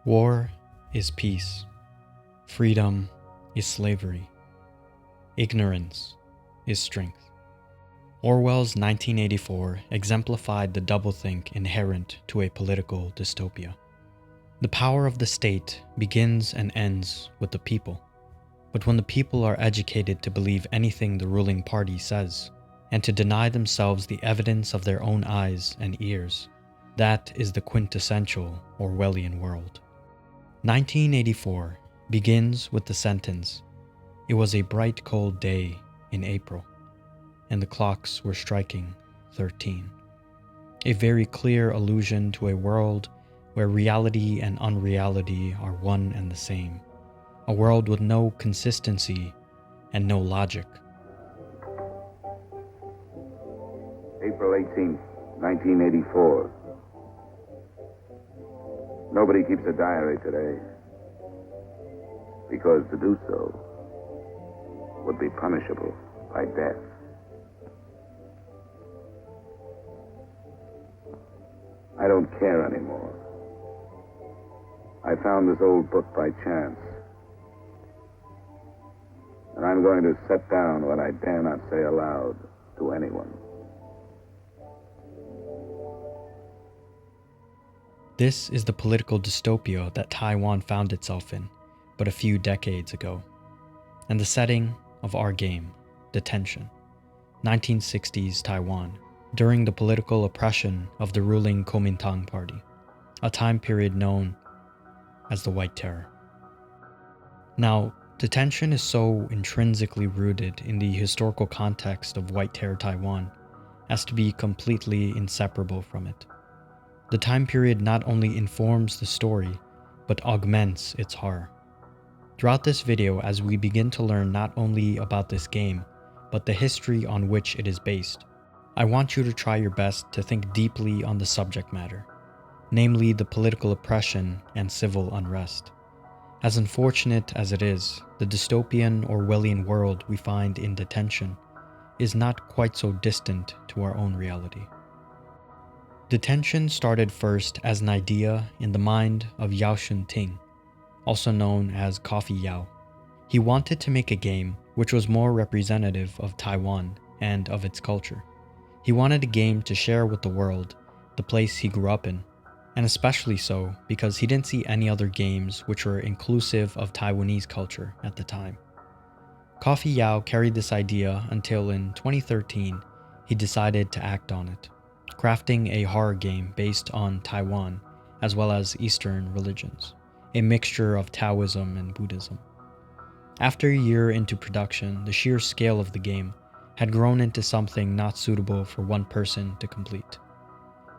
War is peace. Freedom is slavery. Ignorance is strength. Orwell's 1984 exemplified the doublethink inherent to a political dystopia. The power of the state begins and ends with the people. But when the people are educated to believe anything the ruling party says, and to deny themselves the evidence of their own eyes and ears, that is the quintessential Orwellian world. 1984 begins with the sentence, "It was a bright cold day in April, and the clocks were striking 13. A very clear allusion to a world where reality and unreality are one and the same. A world with no consistency and no logic. April 18th, 1984. Nobody keeps a diary today, because to do so would be punishable by death. I don't care anymore. I found this old book by chance, and I'm going to set down what I dare not say aloud to anyone. This is the political dystopia that Taiwan found itself in but a few decades ago, and the setting of our game, Detention, 1960s Taiwan, during the political oppression of the ruling Kuomintang Party, a time period known as the White Terror. Now, Detention is so intrinsically rooted in the historical context of White Terror Taiwan as to be completely inseparable from it. The time period not only informs the story, but augments its horror. Throughout this video, as we begin to learn not only about this game, but the history on which it is based, I want you to try your best to think deeply on the subject matter, namely the political oppression and civil unrest. As unfortunate as it is, the dystopian Orwellian world we find in Detention is not quite so distant to our own reality. Detention started first as an idea in the mind of Yao Shunting, also known as Coffee Yao. He wanted to make a game which was more representative of Taiwan and of its culture. He wanted a game to share with the world, the place he grew up in, and especially so because he didn't see any other games which were inclusive of Taiwanese culture at the time. Coffee Yao carried this idea until in 2013 he decided to act on it, crafting a horror game based on Taiwan as well as Eastern religions, a mixture of Taoism and Buddhism. After a year into production, the sheer scale of the game had grown into something not suitable for one person to complete.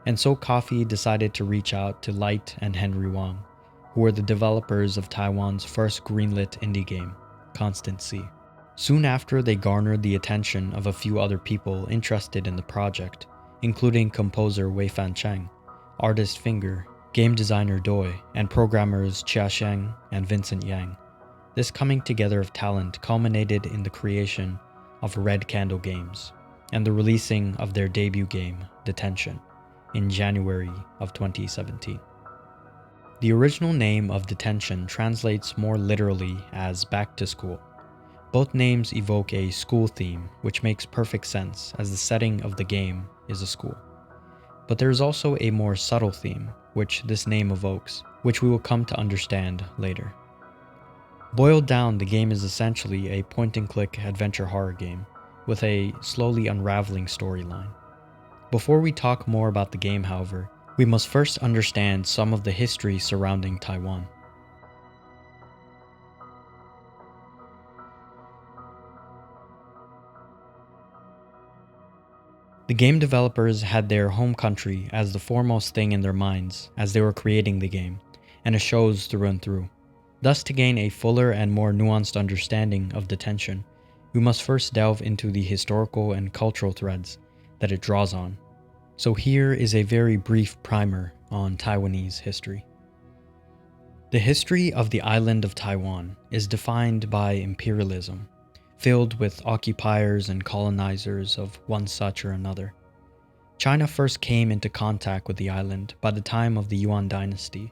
And so Coffee decided to reach out to Light and Henry Wang, who were the developers of Taiwan's first greenlit indie game, Constant Sea. Soon after, they garnered the attention of a few other people interested in the project, including composer Wei Fan Cheng, artist Finger, game designer Doi, and programmers Chia Sheng and Vincent Yang. This coming together of talent culminated in the creation of Red Candle Games and the releasing of their debut game, Detention, in January of 2017. The original name of Detention translates more literally as back to school. Both names evoke a school theme, which makes perfect sense as the setting of the game is a school. But there is also a more subtle theme, which this name evokes, which we will come to understand later. Boiled down, the game is essentially a point-and-click adventure horror game with a slowly unraveling storyline. Before we talk more about the game, however, we must first understand some of the history surrounding Taiwan. The game developers had their home country as the foremost thing in their minds as they were creating the game, and it shows through and through. Thus, to gain a fuller and more nuanced understanding of Detention, we must first delve into the historical and cultural threads that it draws on. So here is a very brief primer on Taiwanese history. The history of the island of Taiwan is defined by imperialism, filled with occupiers and colonizers of one such or another. China first came into contact with the island by the time of the Yuan dynasty,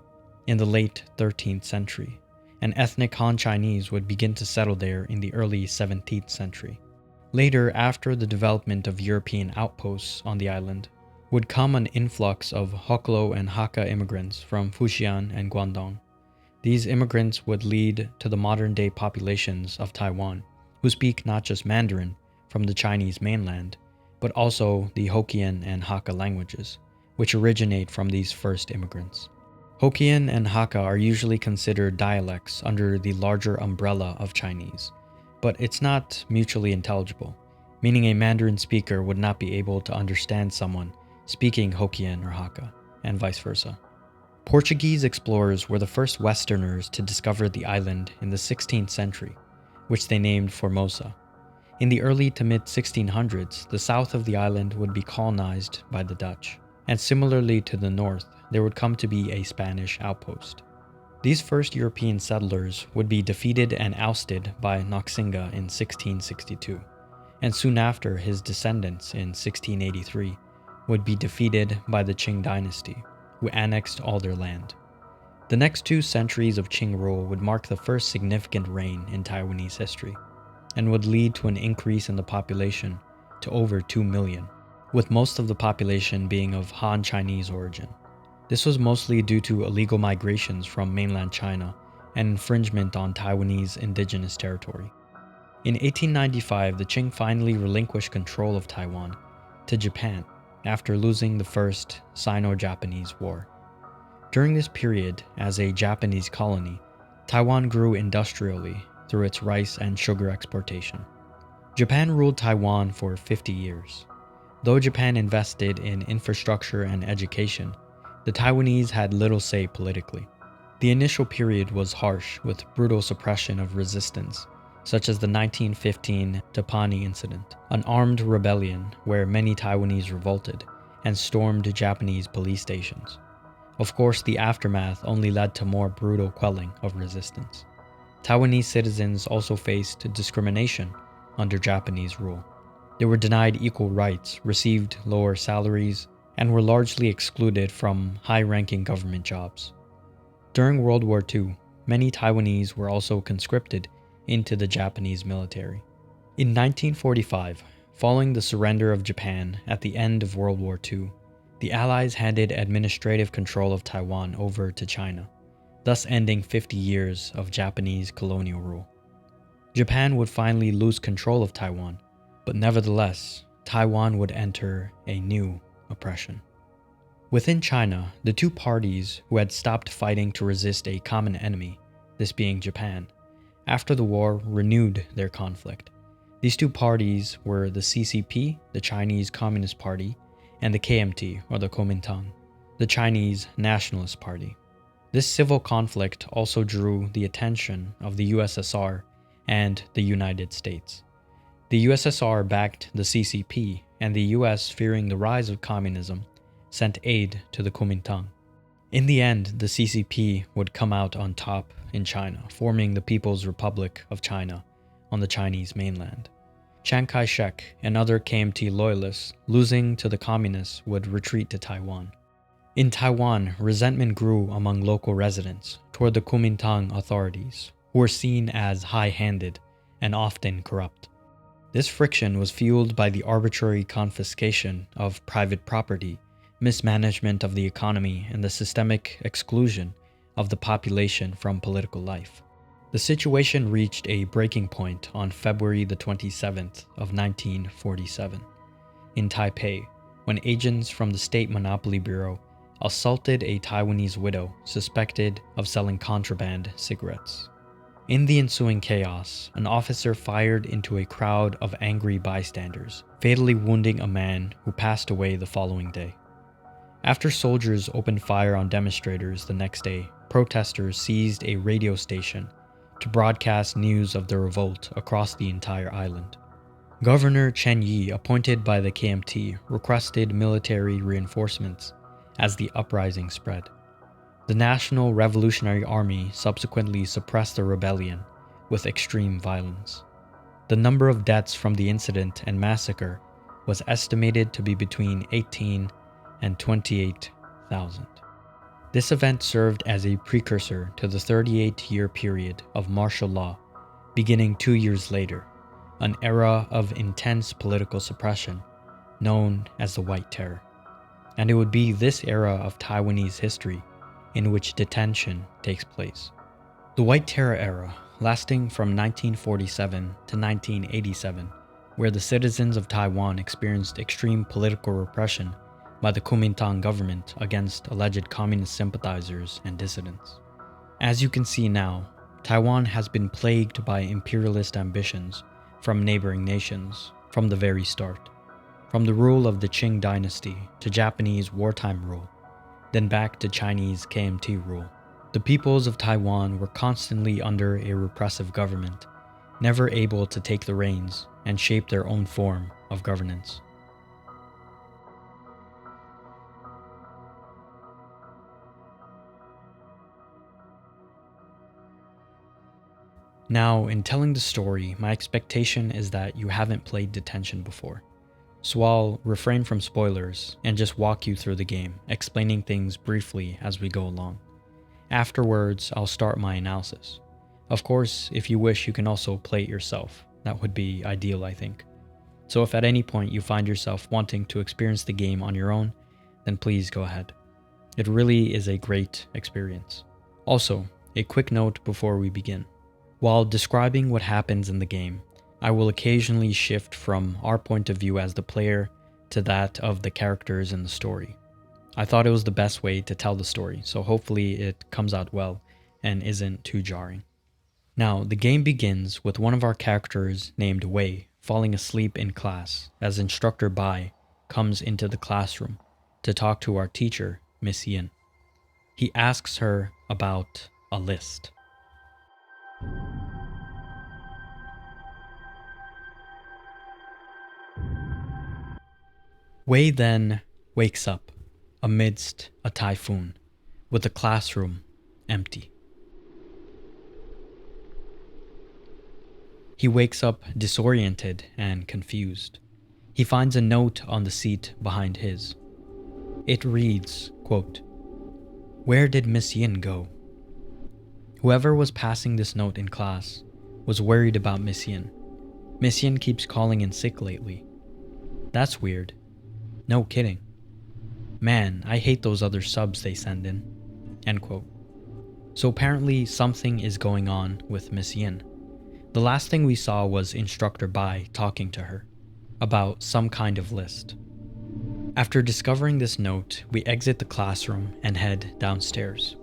in the late 13th century, and ethnic Han Chinese would begin to settle there in the early 17th century. Later, after the development of European outposts on the island, would come an influx of Hoklo and Hakka immigrants from Fujian and Guangdong. These immigrants would lead to the modern-day populations of Taiwan, who speak not just Mandarin from the Chinese mainland, but also the Hokkien and Hakka languages, which originate from these first immigrants. Hokkien and Hakka are usually considered dialects under the larger umbrella of Chinese, but it's not mutually intelligible, meaning a Mandarin speaker would not be able to understand someone speaking Hokkien or Hakka, and vice versa. Portuguese explorers were the first Westerners to discover the island in the 16th century, which they named Formosa. In the early to mid-1600s, the south of the island would be colonized by the Dutch, and similarly to the north, there would come to be a Spanish outpost. These first European settlers would be defeated and ousted by Noxinga in 1662, and soon after his descendants in 1683 would be defeated by the Qing dynasty, who annexed all their land. The next 2 centuries of Qing rule would mark the first significant reign in Taiwanese history, and would lead to an increase in the population to over 2 million, with most of the population being of Han Chinese origin. This was mostly due to illegal migrations from mainland China and infringement on Taiwanese indigenous territory. In 1895, the Qing finally relinquished control of Taiwan to Japan after losing the First Sino-Japanese War. During this period, as a Japanese colony, Taiwan grew industrially through its rice and sugar exportation. Japan ruled Taiwan for 50 years. Though Japan invested in infrastructure and education, the Taiwanese had little say politically. The initial period was harsh, with brutal suppression of resistance, such as the 1915 Tepani incident, an armed rebellion where many Taiwanese revolted and stormed Japanese police stations. Of course, the aftermath only led to more brutal quelling of resistance. Taiwanese citizens also faced discrimination under Japanese rule. They were denied equal rights, received lower salaries, and were largely excluded from high-ranking government jobs. During World War II, many Taiwanese were also conscripted into the Japanese military. In 1945, following the surrender of Japan at the end of World War II, the Allies handed administrative control of Taiwan over to China, thus ending 50 years of Japanese colonial rule. Japan would finally lose control of Taiwan, but nevertheless, Taiwan would enter a new oppression. Within China, the 2 parties who had stopped fighting to resist a common enemy, this being Japan, after the war renewed their conflict. These 2 parties were the CCP, the Chinese Communist Party, and the KMT, or the Kuomintang, the Chinese Nationalist Party. This civil conflict also drew the attention of the USSR and the United States. The USSR backed the CCP, and the US, fearing the rise of communism, sent aid to the Kuomintang. In the end, the CCP would come out on top in China, forming the People's Republic of China on the Chinese mainland. Chiang Kai-shek and other KMT loyalists, losing to the communists, would retreat to Taiwan. In Taiwan, resentment grew among local residents toward the Kuomintang authorities, who were seen as high-handed and often corrupt. This friction was fueled by the arbitrary confiscation of private property, mismanagement of the economy, and the systemic exclusion of the population from political life. The situation reached a breaking point on February the 27th of 1947 in Taipei, when agents from the State Monopoly Bureau assaulted a Taiwanese widow suspected of selling contraband cigarettes. In the ensuing chaos, an officer fired into a crowd of angry bystanders, fatally wounding a man who passed away the following day. After soldiers opened fire on demonstrators the next day, protesters seized a radio station to broadcast news of the revolt across the entire island. Governor Chen Yi, appointed by the KMT, requested military reinforcements as the uprising spread. The National Revolutionary Army subsequently suppressed the rebellion with extreme violence. The number of deaths from the incident and massacre was estimated to be between 18 and 28,000. This event served as a precursor to the 38-year period of martial law, beginning 2 years later, an era of intense political suppression known as the White Terror. And it would be this era of Taiwanese history in which detention takes place. The White Terror era, lasting from 1947 to 1987, where the citizens of Taiwan experienced extreme political repression by the Kuomintang government against alleged communist sympathizers and dissidents. As you can see now, Taiwan has been plagued by imperialist ambitions from neighboring nations from the very start. From the rule of the Qing dynasty to Japanese wartime rule, then back to Chinese KMT rule. The peoples of Taiwan were constantly under a repressive government, never able to take the reins and shape their own form of governance. Now, in telling the story, my expectation is that you haven't played Detention before. So I'll refrain from spoilers and just walk you through the game, explaining things briefly as we go along. Afterwards, I'll start my analysis. Of course, if you wish, you can also play it yourself. That would be ideal, I think. So if at any point you find yourself wanting to experience the game on your own, then please go ahead. It really is a great experience. Also, a quick note before we begin. While describing what happens in the game, I will occasionally shift from our point of view as the player to that of the characters in the story. I thought it was the best way to tell the story, so hopefully it comes out well and isn't too jarring. Now, the game begins with one of our characters named Wei falling asleep in class as Instructor Bai comes into the classroom to talk to our teacher, Miss Yin. He asks her about a list. Wei then wakes up amidst a typhoon, with the classroom empty. He wakes up disoriented and confused. He finds a note on the seat behind his. It reads, quote, "Where did Miss Yin go?" Whoever was passing this note in class was worried about Miss Yin. Miss Yin keeps calling in sick lately. That's weird. No kidding. Man, I hate those other subs they send in. End quote. So apparently something is going on with Miss Yin. The last thing we saw was Instructor Bai talking to her about some kind of list. After discovering this note, we exit the classroom and head downstairs.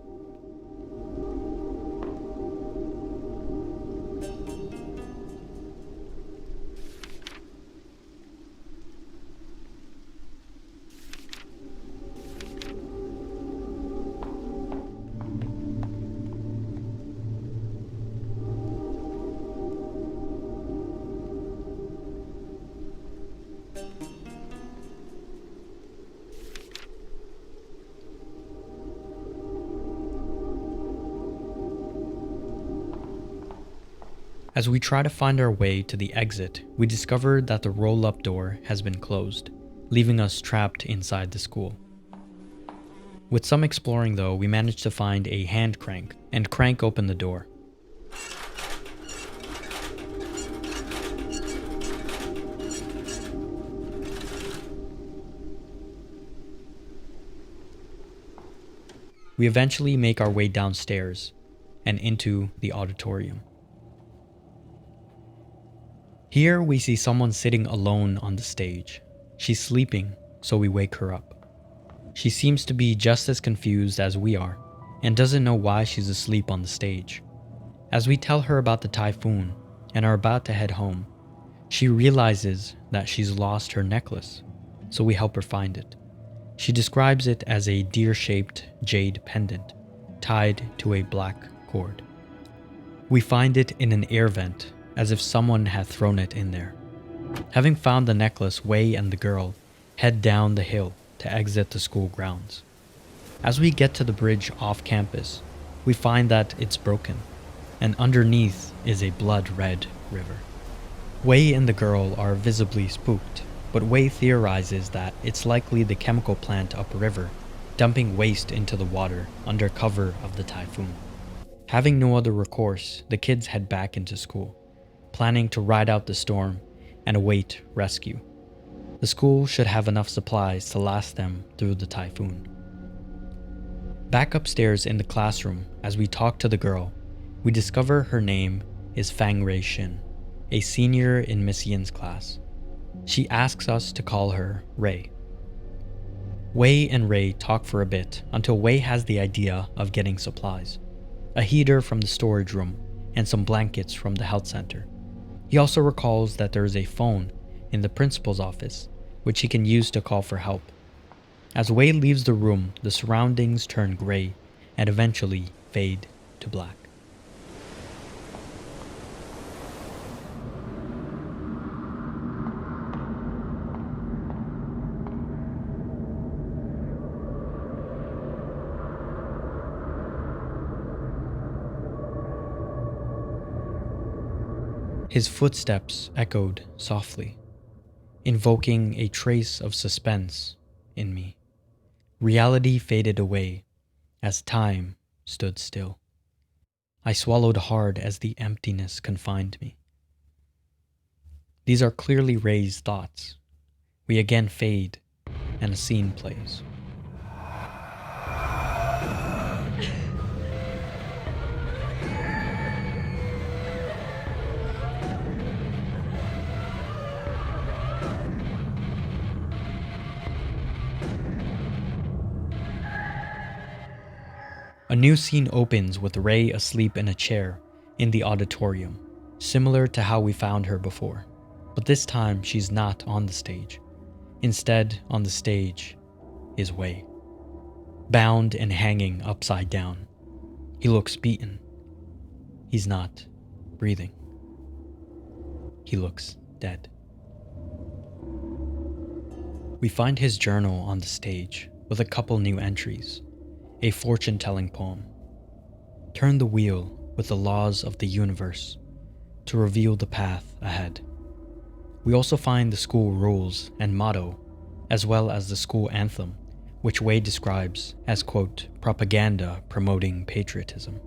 As we try to find our way to the exit, we discover that the roll-up door has been closed, leaving us trapped inside the school. With some exploring though, we managed to find a hand crank and crank open the door. We eventually make our way downstairs and into the auditorium. Here we see someone sitting alone on the stage. She's sleeping, so we wake her up. She seems to be just as confused as we are, and doesn't know why she's asleep on the stage. As we tell her about the typhoon and are about to head home, she realizes that she's lost her necklace, so we help her find it. She describes it as a deer-shaped jade pendant tied to a black cord. We find it in an air vent, as if someone had thrown it in there. Having found the necklace, Wei and the girl head down the hill to exit the school grounds. As we get to the bridge off campus, we find that it's broken, and underneath is a blood-red river. Wei and the girl are visibly spooked, but Wei theorizes that it's likely the chemical plant upriver dumping waste into the water under cover of the typhoon. Having no other recourse, the kids head back into school, planning to ride out the storm and await rescue. The school should have enough supplies to last them through the typhoon. Back upstairs in the classroom, as we talk to the girl, we discover her name is Fang Rei Shin, a senior in Miss Yin's class. She asks us to call her Ray. Wei and Ray talk for a bit until Wei has the idea of getting supplies, a heater from the storage room and some blankets from the health center. He also recalls that there is a phone in the principal's office, which he can use to call for help. As Wei leaves the room, the surroundings turn gray and eventually fade to black. His footsteps echoed softly, invoking a trace of suspense in me. Reality faded away as time stood still. I swallowed hard as the emptiness confined me. These are clearly Ray's thoughts. We again fade, and a scene plays. A new scene opens with Ray asleep in a chair in the auditorium, similar to how we found her before. But this time she's not on the stage. Instead, on the stage is Wei, bound and hanging upside down. He looks beaten. He's not breathing. He looks dead. We find his journal on the stage with a couple new entries. A fortune-telling poem. Turn the wheel with the laws of the universe to reveal the path ahead. We also find the school rules and motto, as well as the school anthem, which Wei describes as, quote, propaganda promoting patriotism.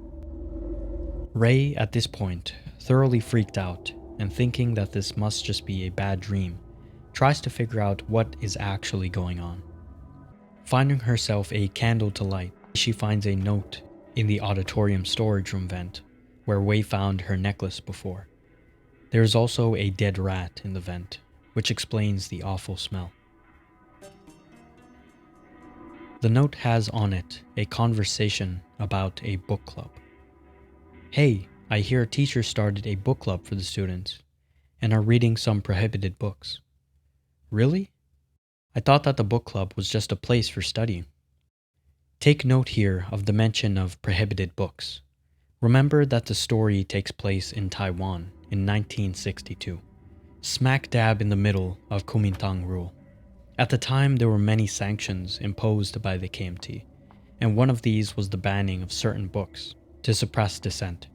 Ray, at this point, thoroughly freaked out and thinking that this must just be a bad dream, tries to figure out what is actually going on. Finding herself a candle to light, she finds a note in the auditorium storage room vent where Wei found her necklace before. There is also a dead rat in the vent, which explains the awful smell. The note has on it a conversation about a book club. Hey, I hear a teacher started a book club for the students and are reading some prohibited books. Really? I thought that the book club was just a place for studying. Take note here of the mention of prohibited books. Remember that the story takes place in Taiwan in 1962, smack dab in the middle of Kuomintang rule. At the time, there were many sanctions imposed by the KMT, and one of these was the banning of certain books to suppress dissent.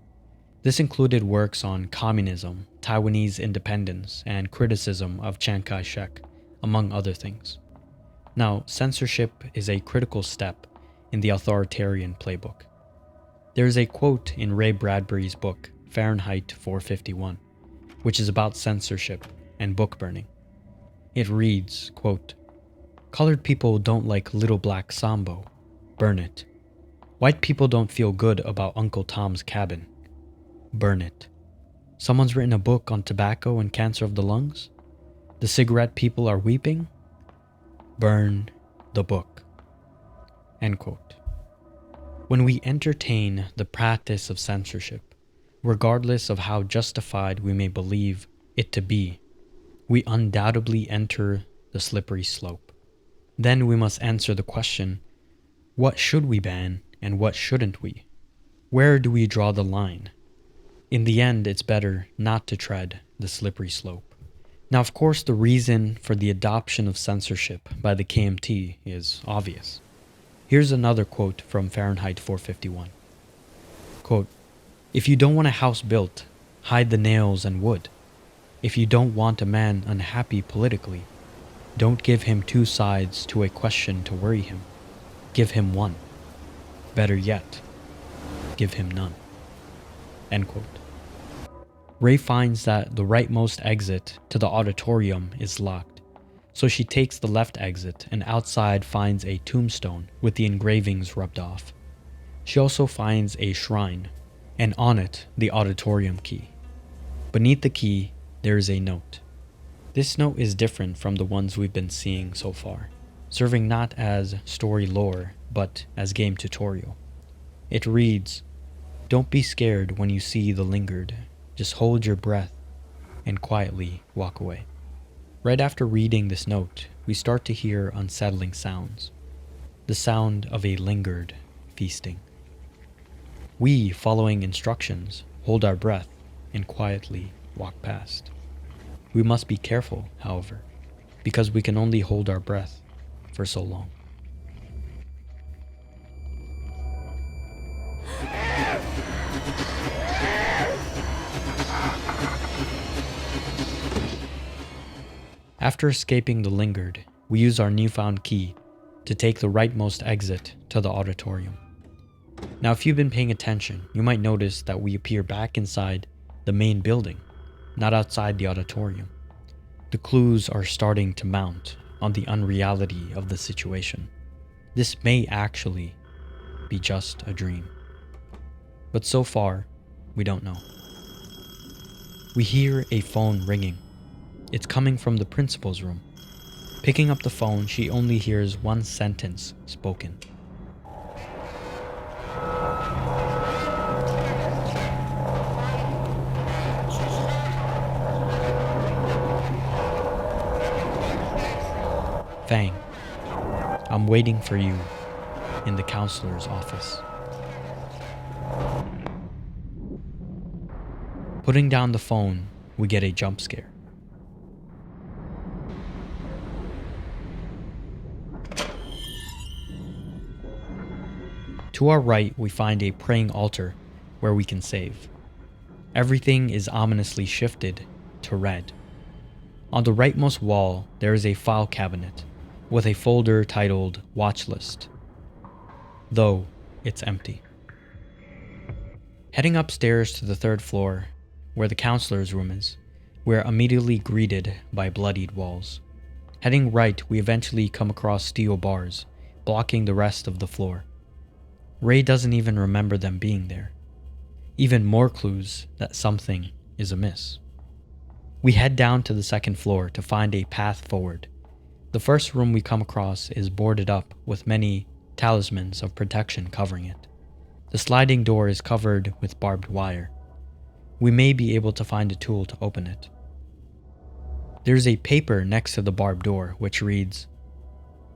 This included works on communism, Taiwanese independence, and criticism of Chiang Kai-shek, among other things. Now, censorship is a critical step in the authoritarian playbook. There is a quote in Ray Bradbury's book, Fahrenheit 451, which is about censorship and book burning. It reads, quote, "Colored people don't like Little Black Sambo. Burn it. White people don't feel good about Uncle Tom's Cabin. Burn it. Someone's written a book on tobacco and cancer of the lungs? The cigarette people are weeping? Burn the book." End quote. When we entertain the practice of censorship, regardless of how justified we may believe it to be, we undoubtedly enter the slippery slope. Then we must answer the question, what should we ban and what shouldn't we? Where do we draw the line? In the end, it's better not to tread the slippery slope. Now, of course, the reason for the adoption of censorship by the KMT is obvious. Here's another quote from Fahrenheit 451. Quote, "If you don't want a house built, hide the nails and wood. If you don't want a man unhappy politically, don't give him two sides to a question to worry him. give him one. Better yet, give him none." End quote. Ray finds that the rightmost exit to the auditorium is locked, so she takes the left exit and outside finds a tombstone with the engravings rubbed off. She also finds a shrine, and on it, the auditorium key. Beneath the key, there is a note. This note is different from the ones we've been seeing so far, serving not as story lore, but as game tutorial. It reads, "Don't be scared when you see the lingered. Just hold your breath and quietly walk away." Right after reading this note, we start to hear unsettling sounds. The sound of a lingered feasting. We, following instructions, hold our breath and quietly walk past. We must be careful, however, because we can only hold our breath for so long. After escaping the lingered, we use our newfound key to take the rightmost exit to the auditorium. Now, if you've been paying attention, you might notice that we appear back inside the main building, not outside the auditorium. The clues are starting to mount on the unreality of the situation. This may actually be just a dream. But so far, we don't know. We hear a phone ringing. It's coming from the principal's room. Picking up the phone, she only hears one sentence spoken. "Fang, I'm waiting for you in the counselor's office." Putting down the phone, we get a jump scare. To our right, we find a praying altar where we can save. Everything is ominously shifted to red. On the rightmost wall, there is a file cabinet with a folder titled Watch List, though it's empty. Heading upstairs to the third floor, where the counselor's room is, we're immediately greeted by bloodied walls. Heading right, we eventually come across steel bars, blocking the rest of the floor. Ray doesn't even remember them being there. Even more clues that something is amiss. We head down to the second floor to find a path forward. The first room we come across is boarded up with many talismans of protection covering it. The sliding door is covered with barbed wire. We may be able to find a tool to open it. There's a paper next to the barbed door which reads,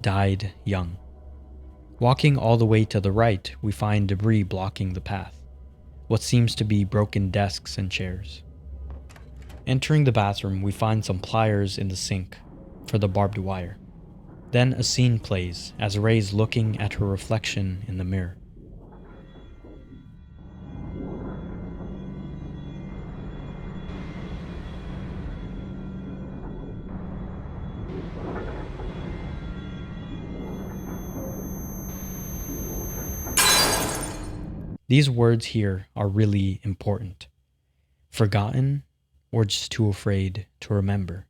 "Died young." Walking all the way to the right, we find debris blocking the path, what seems to be broken desks and chairs. Entering the bathroom, we find some pliers in the sink for the barbed wire. Then a scene plays as Ray's looking at her reflection in the mirror. These words here are really important. Forgotten or just too afraid to remember?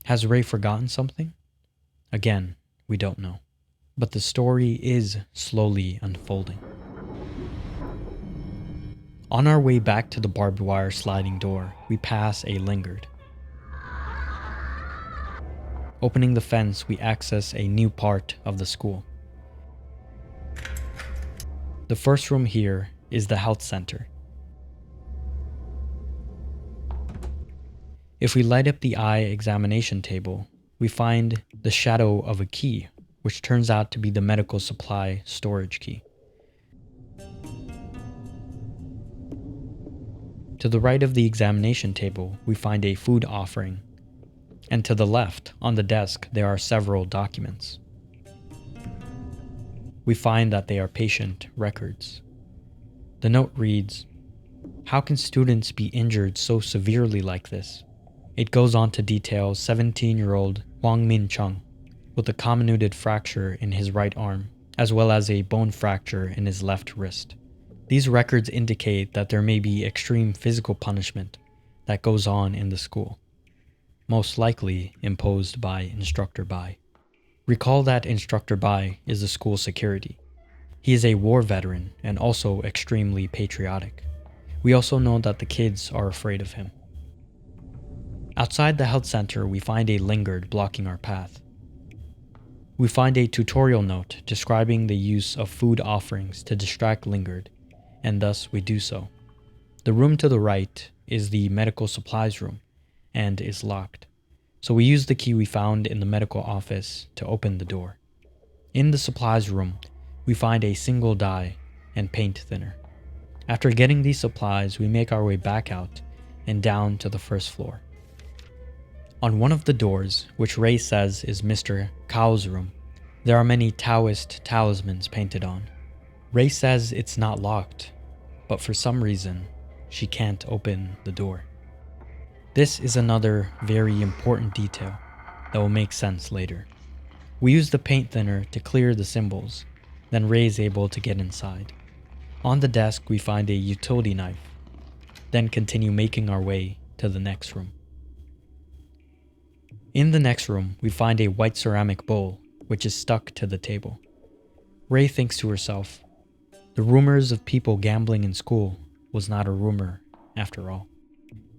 Has Ray forgotten something? Again, we don't know. But the story is slowly unfolding. On our way back to the barbed wire sliding door, we pass a lingered. Opening the fence, we access a new part of the school. The first room here is the health center. If we light up the eye examination table, we find the shadow of a key, which turns out to be the medical supply storage key. To the right of the examination table, we find a food offering, and to the left, on the desk, there are several documents. We find that they are patient records. The note reads, "How can students be injured so severely like this?" It goes on to detail 17-year-old Hwang Min Chung with a comminuted fracture in his right arm as well as a bone fracture in his left wrist. These records indicate that there may be extreme physical punishment that goes on in the school, most likely imposed by Instructor Bai. Recall that Instructor Bai is the school security. He is a war veteran and also extremely patriotic. We also know that the kids are afraid of him. Outside the health center, we find a lingard blocking our path. We find a tutorial note describing the use of food offerings to distract lingard, and thus we do so. The room to the right is the medical supplies room and is locked, so we use the key we found in the medical office to open the door. In the supplies room, we find a single dye and paint thinner. After getting these supplies, we make our way back out and down to the first floor. On one of the doors, which Ray says is Mr. Kao's room, there are many Taoist talismans painted on. Ray says it's not locked, but for some reason, she can't open the door. This is another very important detail that will make sense later. We use the paint thinner to clear the symbols, then Ray is able to get inside. On the desk, we find a utility knife, then continue making our way to the next room. In the next room, we find a white ceramic bowl, which is stuck to the table. Ray thinks to herself, the rumors of people gambling in school was not a rumor after all.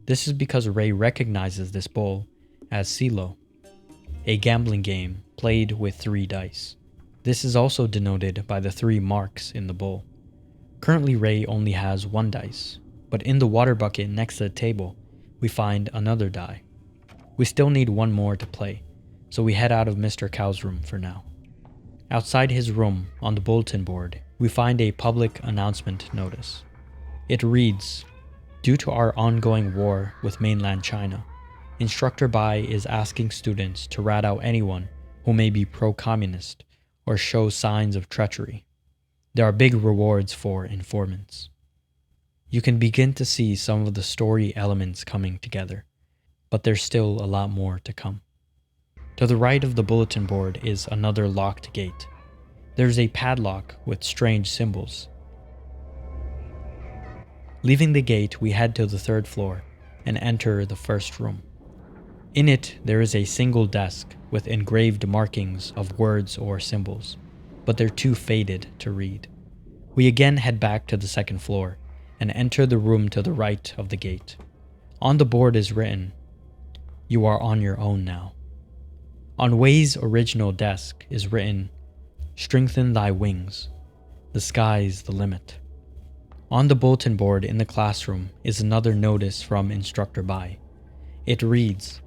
This is because Ray recognizes this bowl as Silo, a gambling game played with 3 dice. This is also denoted by the 3 marks in the bowl. Currently, Ray only has 1 dice, but in the water bucket next to the table, we find another die. We still need 1 more to play, so we head out of Mr. Kao's room for now. Outside his room, on the bulletin board, we find a public announcement notice. It reads, "Due to our ongoing war with mainland China, Instructor Bai is asking students to rat out anyone who may be pro-communist or show signs of treachery. There are big rewards for informants." You can begin to see some of the story elements coming together, but there's still a lot more to come. To the right of the bulletin board is another locked gate. There's a padlock with strange symbols. Leaving the gate, we head to the 3rd floor and enter the first room. In it, there is a single desk with engraved markings of words or symbols, but they're too faded to read. We again head back to the 2nd floor and enter the room to the right of the gate. On the board is written, "You are on your own now." On Wei's original desk is written, "Strengthen thy wings. The sky's the limit." On the bulletin board in the classroom is another notice from Instructor Bai. It reads,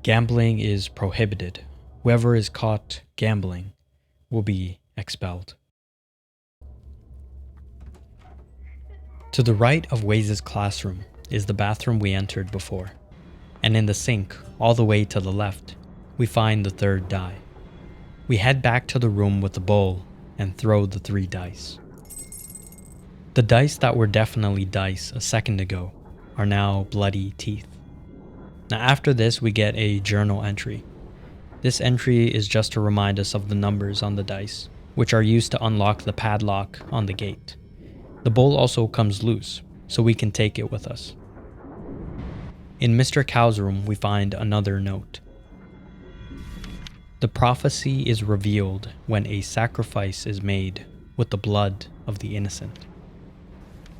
"Gambling is prohibited. Whoever is caught gambling will be expelled." To the right of Wei's classroom is the bathroom we entered before, and in the sink, all the way to the left, we find the 3rd die. We head back to the room with the bowl and throw the 3 dice. The dice that were definitely dice a second ago are now bloody teeth. Now after this, we get a journal entry. This entry is just to remind us of the numbers on the dice, which are used to unlock the padlock on the gate. The bowl also comes loose, so we can take it with us. In Mr. Kao's room, we find another note. "The prophecy is revealed when a sacrifice is made with the blood of the innocent."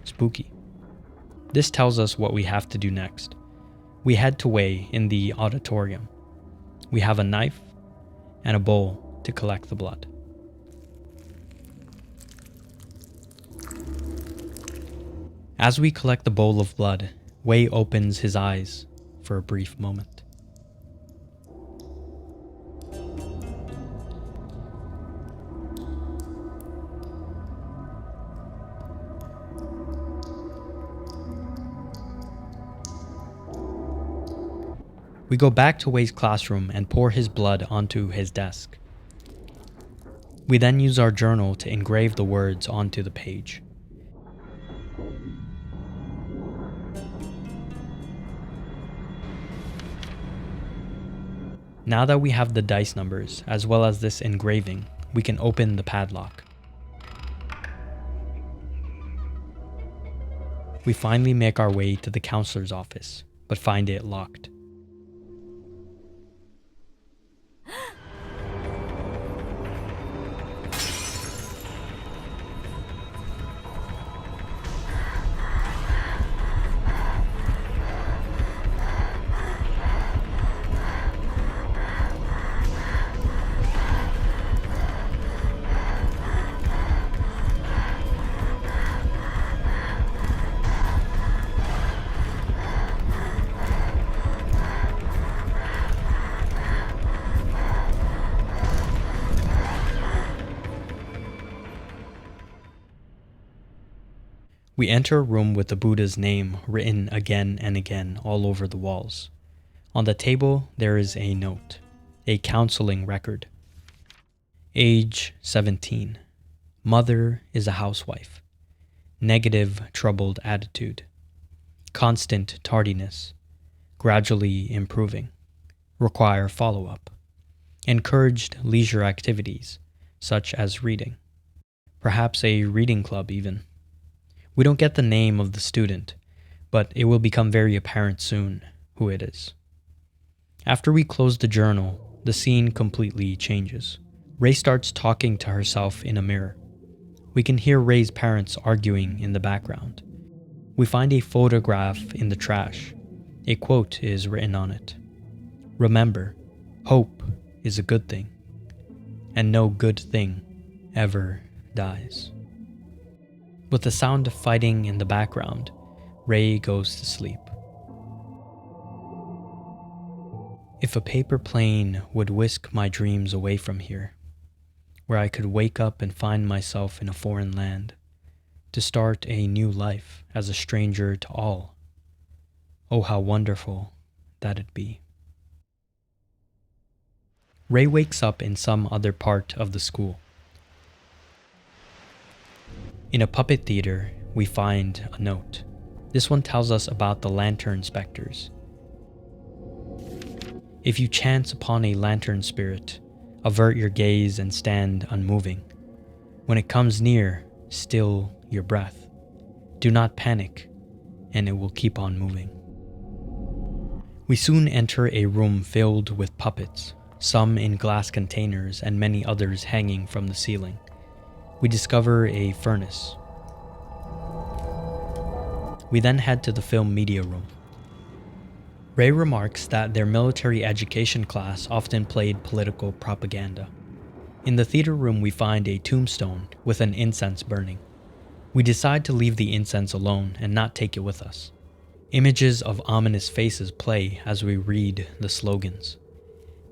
Spooky. This tells us what we have to do next. We head to Wei in the auditorium. We have a knife and a bowl to collect the blood. As we collect the bowl of blood, Wei opens his eyes for a brief moment. We go back to Wei's classroom and pour his blood onto his desk. We then use our journal to engrave the words onto the page. Now that we have the dice numbers, as well as this engraving, we can open the padlock. We finally make our way to the counselor's office, but find it locked. We enter a room with the Buddha's name written again and again all over the walls. On the table, there is a note, a counseling record. Age 17. Mother is a housewife. Negative, troubled attitude. Constant tardiness. Gradually improving. Require follow-up. Encouraged leisure activities, such as reading. Perhaps a reading club even. We don't get the name of the student, but it will become very apparent soon who it is. After we close the journal, the scene completely changes. Ray starts talking to herself in a mirror. We can hear Ray's parents arguing in the background. We find a photograph in the trash. A quote is written on it. Remember, hope is a good thing, and no good thing ever dies. With the sound of fighting in the background, Ray goes to sleep. If a paper plane would whisk my dreams away from here, where I could wake up and find myself in a foreign land, to start a new life as a stranger to all, oh how wonderful that'd be. Ray wakes up in some other part of the school. In a puppet theater, we find a note. This one tells us about the lantern specters. If you chance upon a lantern spirit, avert your gaze and stand unmoving. When it comes near, still your breath. Do not panic, and it will keep on moving. We soon enter a room filled with puppets, some in glass containers and many others hanging from the ceiling. We discover a furnace. We then head to the film media room. Ray remarks that their military education class often played political propaganda. In the theater room, we find a tombstone with an incense burning. We decide to leave the incense alone and not take it with us. Images of ominous faces play as we read the slogans.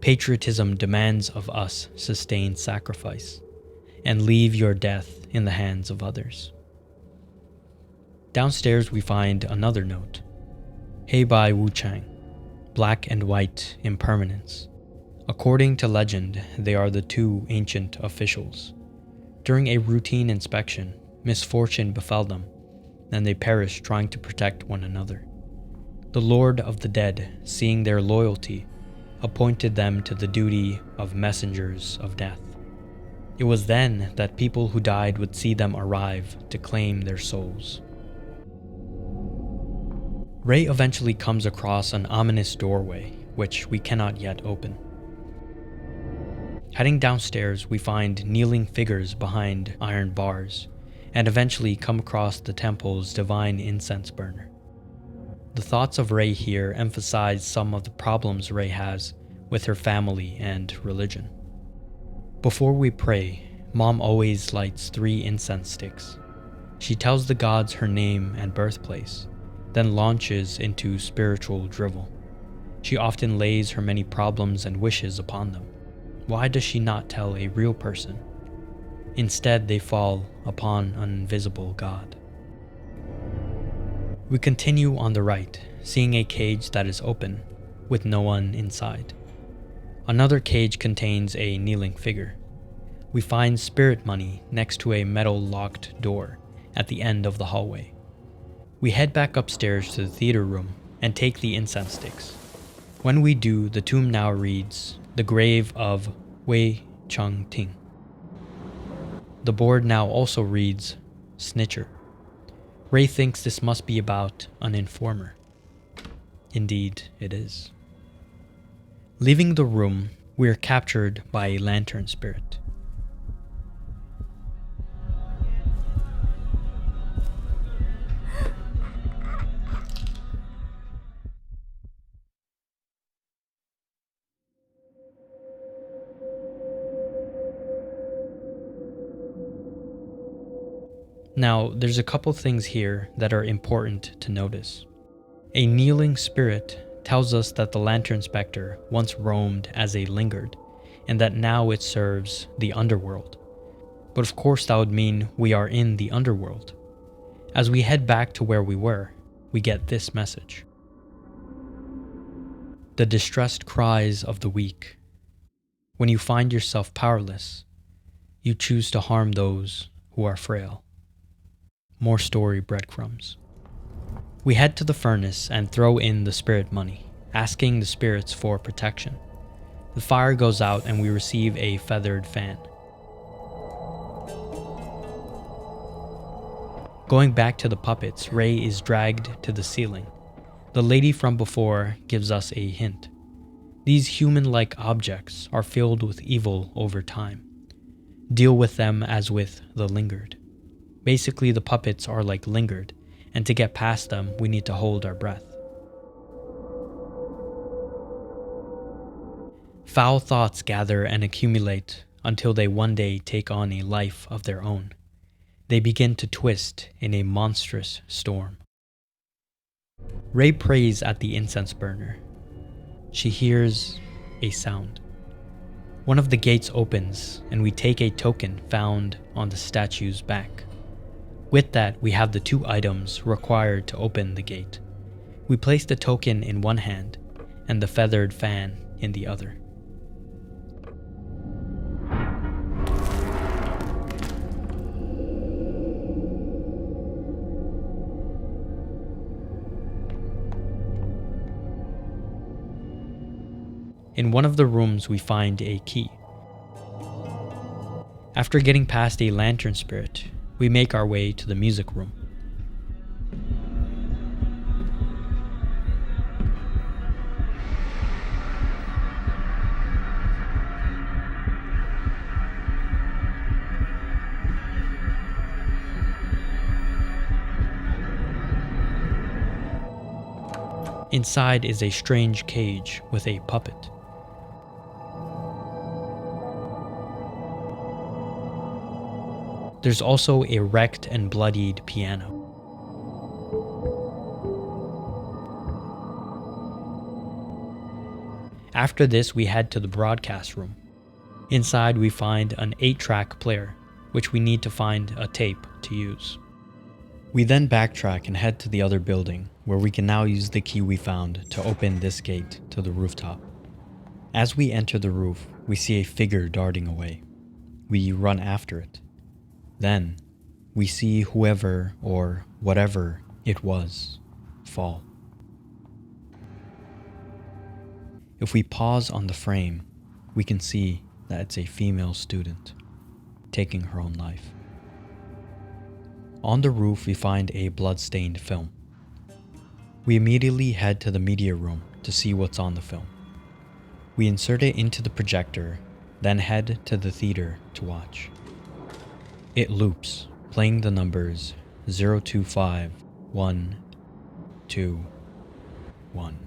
Patriotism demands of us sustained sacrifice, and leave your death in the hands of others. Downstairs we find another note. Hey Bai Wu Chang, black and white impermanence. According to legend, they are the two ancient officials. During a routine inspection, misfortune befell them, and they perished trying to protect one another. The Lord of the Dead, seeing their loyalty, appointed them to the duty of messengers of death. It was then that people who died would see them arrive to claim their souls. Ray eventually comes across an ominous doorway, which we cannot yet open. Heading downstairs, we find kneeling figures behind iron bars, and eventually come across the temple's divine incense burner. The thoughts of Ray here emphasize some of the problems Ray has with her family and religion. Before we pray, Mom always lights 3 incense sticks. She tells the gods her name and birthplace, then launches into spiritual drivel. She often lays her many problems and wishes upon them. Why does she not tell a real person? Instead, they fall upon an invisible god. We continue on the right, seeing a cage that is open, with no one inside. Another cage contains a kneeling figure. We find spirit money next to a metal locked door at the end of the hallway. We head back upstairs to the theater room and take the incense sticks. When we do, the tomb now reads, "The Grave of Wei Chung Ting." The board now also reads Snitcher. Ray thinks this must be about an informer. Indeed, it is. Leaving the room, we are captured by a lantern spirit. Now, there's a couple things here that are important to notice. A kneeling spirit tells us that the lantern specter once roamed as a lingard, and that now it serves the underworld. But of course that would mean we are in the underworld. As we head back to where we were, we get this message. The distressed cries of the weak. When you find yourself powerless, you choose to harm those who are frail. More story breadcrumbs. We head to the furnace and throw in the spirit money, asking the spirits for protection. The fire goes out and we receive a feathered fan. Going back to the puppets, Ray is dragged to the ceiling. The lady from before gives us a hint. These human-like objects are filled with evil over time. Deal with them as with the lingered. Basically, the puppets are like lingered, and to get past them, we need to hold our breath. Foul thoughts gather and accumulate until they one day take on a life of their own. They begin to twist in a monstrous storm. Ray prays at the incense burner. She hears a sound. One of the gates opens, and we take a token found on the statue's back. With that, we have the 2 items required to open the gate. We place the token in one hand, and the feathered fan in the other. In one of the rooms, we find a key. After getting past a lantern spirit, we make our way to the music room. Inside is a strange cage with a puppet. There's also a wrecked and bloodied piano. After this, we head to the broadcast room. Inside, we find an 8-track player, which we need to find a tape to use. We then backtrack and head to the other building, where we can now use the key we found to open this gate to the rooftop. As we enter the roof, we see a figure darting away. We run after it. Then, we see whoever or whatever it was fall. If we pause on the frame, we can see that it's a female student taking her own life. On the roof, we find a blood-stained film. We immediately head to the media room to see what's on the film. We insert it into the projector, then head to the theater to watch. It loops, playing the numbers 025 1 2 1.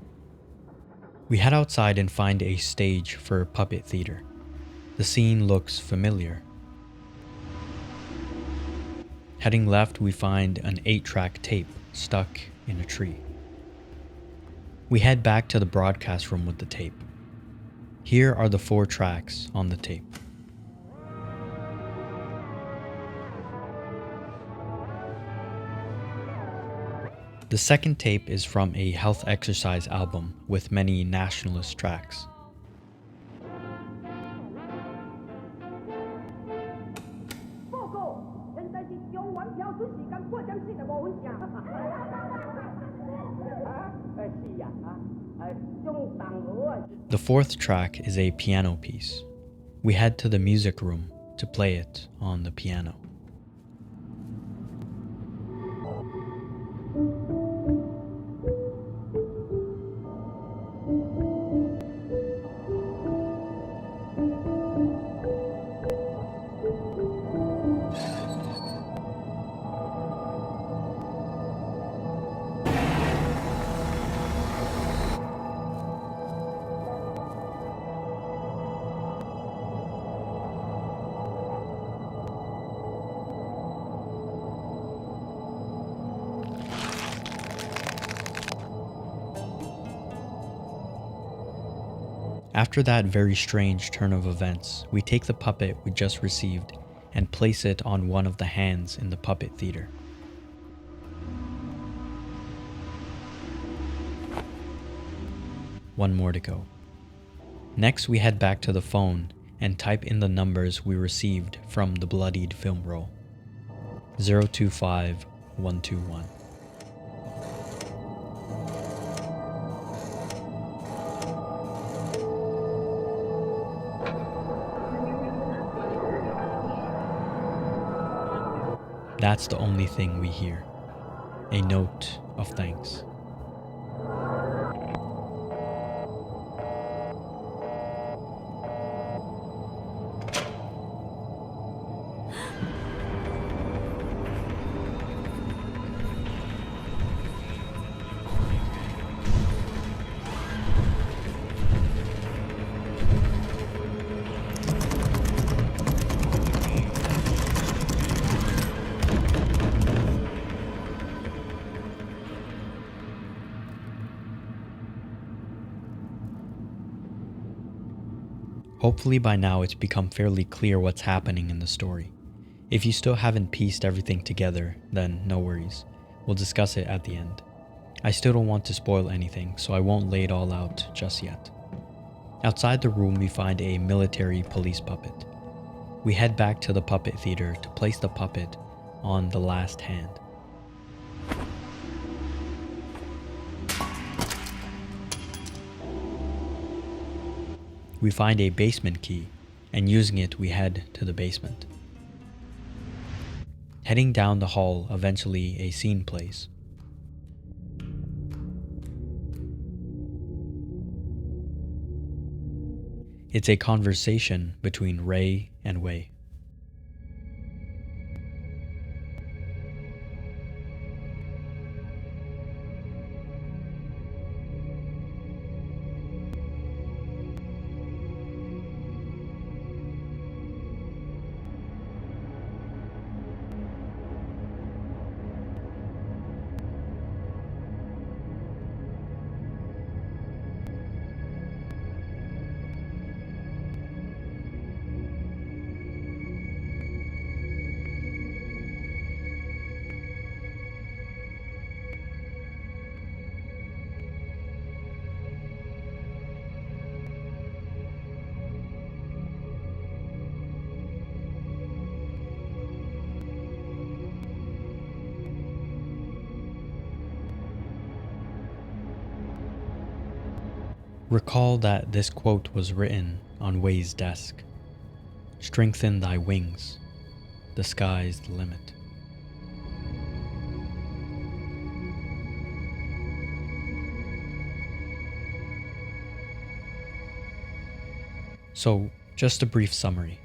We head outside and find a stage for puppet theater. The scene looks familiar. Heading left, we find an 8-track tape stuck in a tree. We head back to the broadcast room with the tape. Here are the 4 tracks on the tape. The second tape is from a health exercise album with many nationalist tracks. The 4th track is a piano piece. We head to the music room to play it on the piano. After that very strange turn of events, we take the puppet we just received and place it on one of the hands in the puppet theater. One more to go. Next, we head back to the phone and type in the numbers we received from the bloodied film roll. 025121. That's the only thing we hear. A note of thanks. Hopefully by now it's become fairly clear what's happening in the story. If you still haven't pieced everything together, then no worries. We'll discuss it at the end. I still don't want to spoil anything, so I won't lay it all out just yet. Outside the room we find a military police puppet. We head back to the puppet theater to place the puppet on the last hand. We find a basement key, and using it we head to the basement. Heading down the hall, eventually a scene plays. It's a conversation between Ray and Wei. Recall that this quote was written on Wei's desk. Strengthen thy wings. The sky's the limit. So, just a brief summary.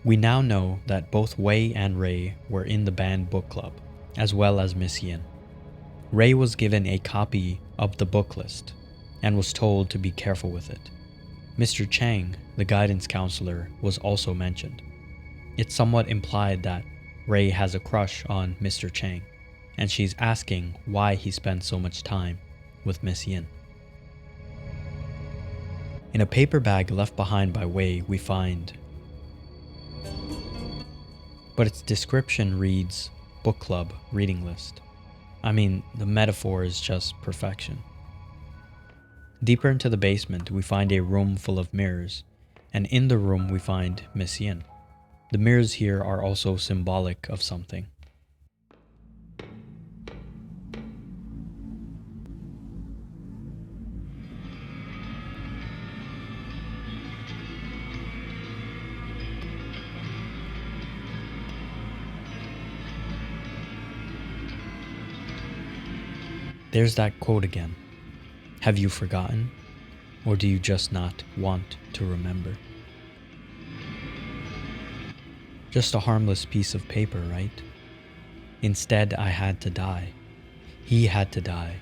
We now know that both Wei and Ray were in the banned book club, as well as Miss Yin. Ray was given a copy of the book list and was told to be careful with it. Mr. Chang, the guidance counselor, was also mentioned. It's somewhat implied that Ray has a crush on Mr. Chang, and she's asking why he spends so much time with Miss Yin. In a paper bag left behind by Wei, we find, but its description reads, book club reading list. I mean, the metaphor is just perfection. Deeper into the basement, we find a room full of mirrors, and in the room we find Miss Yin. The mirrors here are also symbolic of something. There's that quote again. Have you forgotten? Or do you just not want to remember? Just a harmless piece of paper, right? Instead, I had to die. He had to die,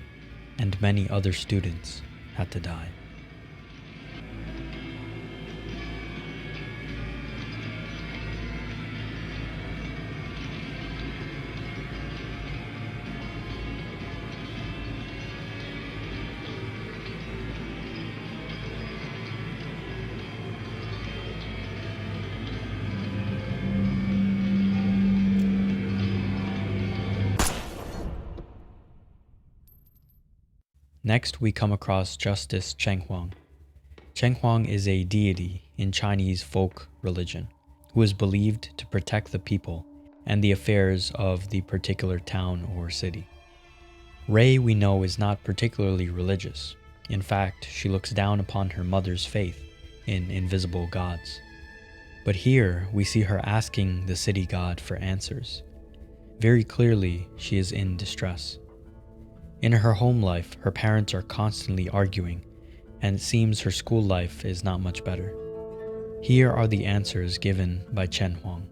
and many other students had to die. Next, we come across Justice Cheng Huang. Cheng Huang is a deity in Chinese folk religion who is believed to protect the people and the affairs of the particular town or city. Ray, we know, is not particularly religious. In fact, she looks down upon her mother's faith in invisible gods. But here, we see her asking the city god for answers. Very clearly, she is in distress. In her home life, her parents are constantly arguing, and it seems her school life is not much better. Here are the answers given by Chen Huang.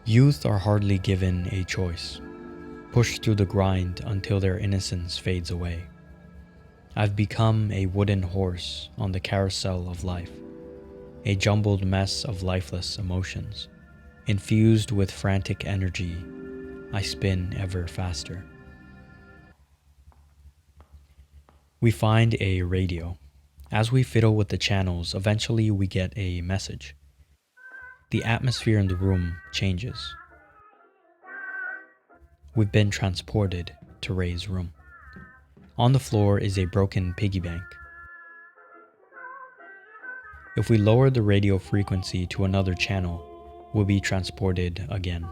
Youth are hardly given a choice, pushed through the grind until their innocence fades away. I've become a wooden horse on the carousel of life, a jumbled mess of lifeless emotions. Infused with frantic energy, I spin ever faster. We find a radio. As we fiddle with the channels, eventually we get a message. The atmosphere in the room changes. We've been transported to Ray's room. On the floor is a broken piggy bank. If we lower the radio frequency to another channel, we'll be transported again.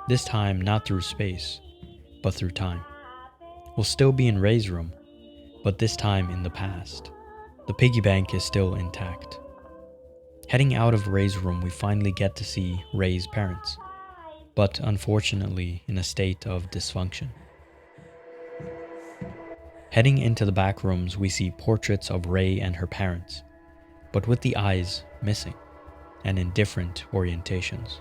This time not through space, but through time. We'll still be in Ray's room, but this time in the past. The piggy bank is still intact. Heading out of Ray's room, we finally get to see Ray's parents, but unfortunately in a state of dysfunction. Heading into the back rooms, we see portraits of Ray and her parents, but with the eyes missing and in different orientations.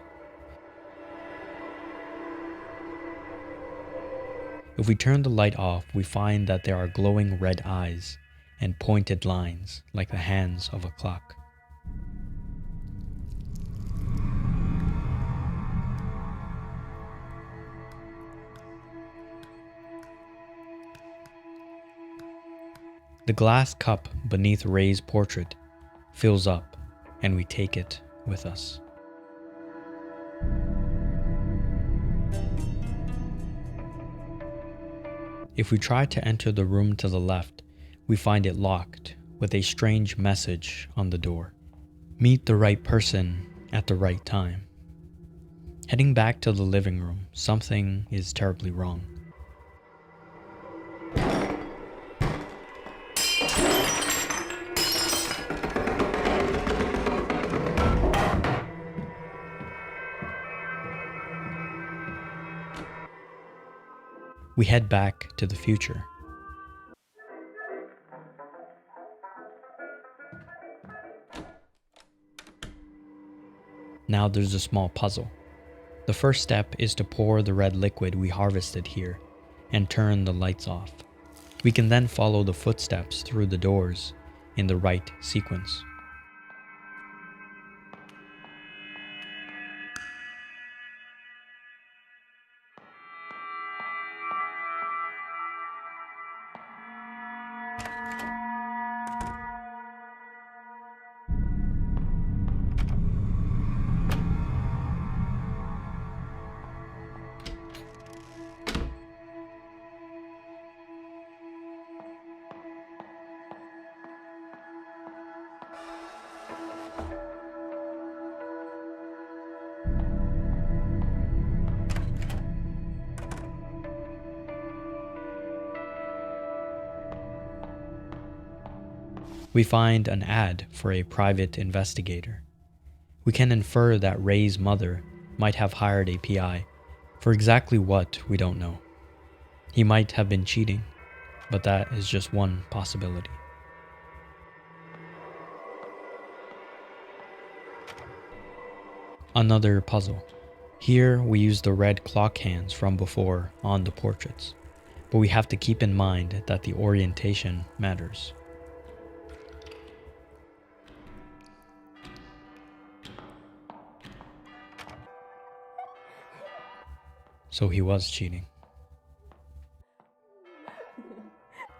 If we turn the light off, we find that there are glowing red eyes and pointed lines like the hands of a clock. The glass cup beneath Ray's portrait fills up, and we take it with us. If we try to enter the room to the left, we find it locked with a strange message on the door. Meet the right person at the right time. Heading back to the living room, something is terribly wrong. We head back to the future. Now there's a small puzzle. The first step is to pour the red liquid we harvested here and turn the lights off. We can then follow the footsteps through the doors in the right sequence. We find an ad for a private investigator. We can infer that Ray's mother might have hired a PI. For exactly what, we don't know. He might have been cheating, but that is just one possibility. Another puzzle. Here we use the red clock hands from before on the portraits, but we have to keep in mind that the orientation matters. So he was cheating.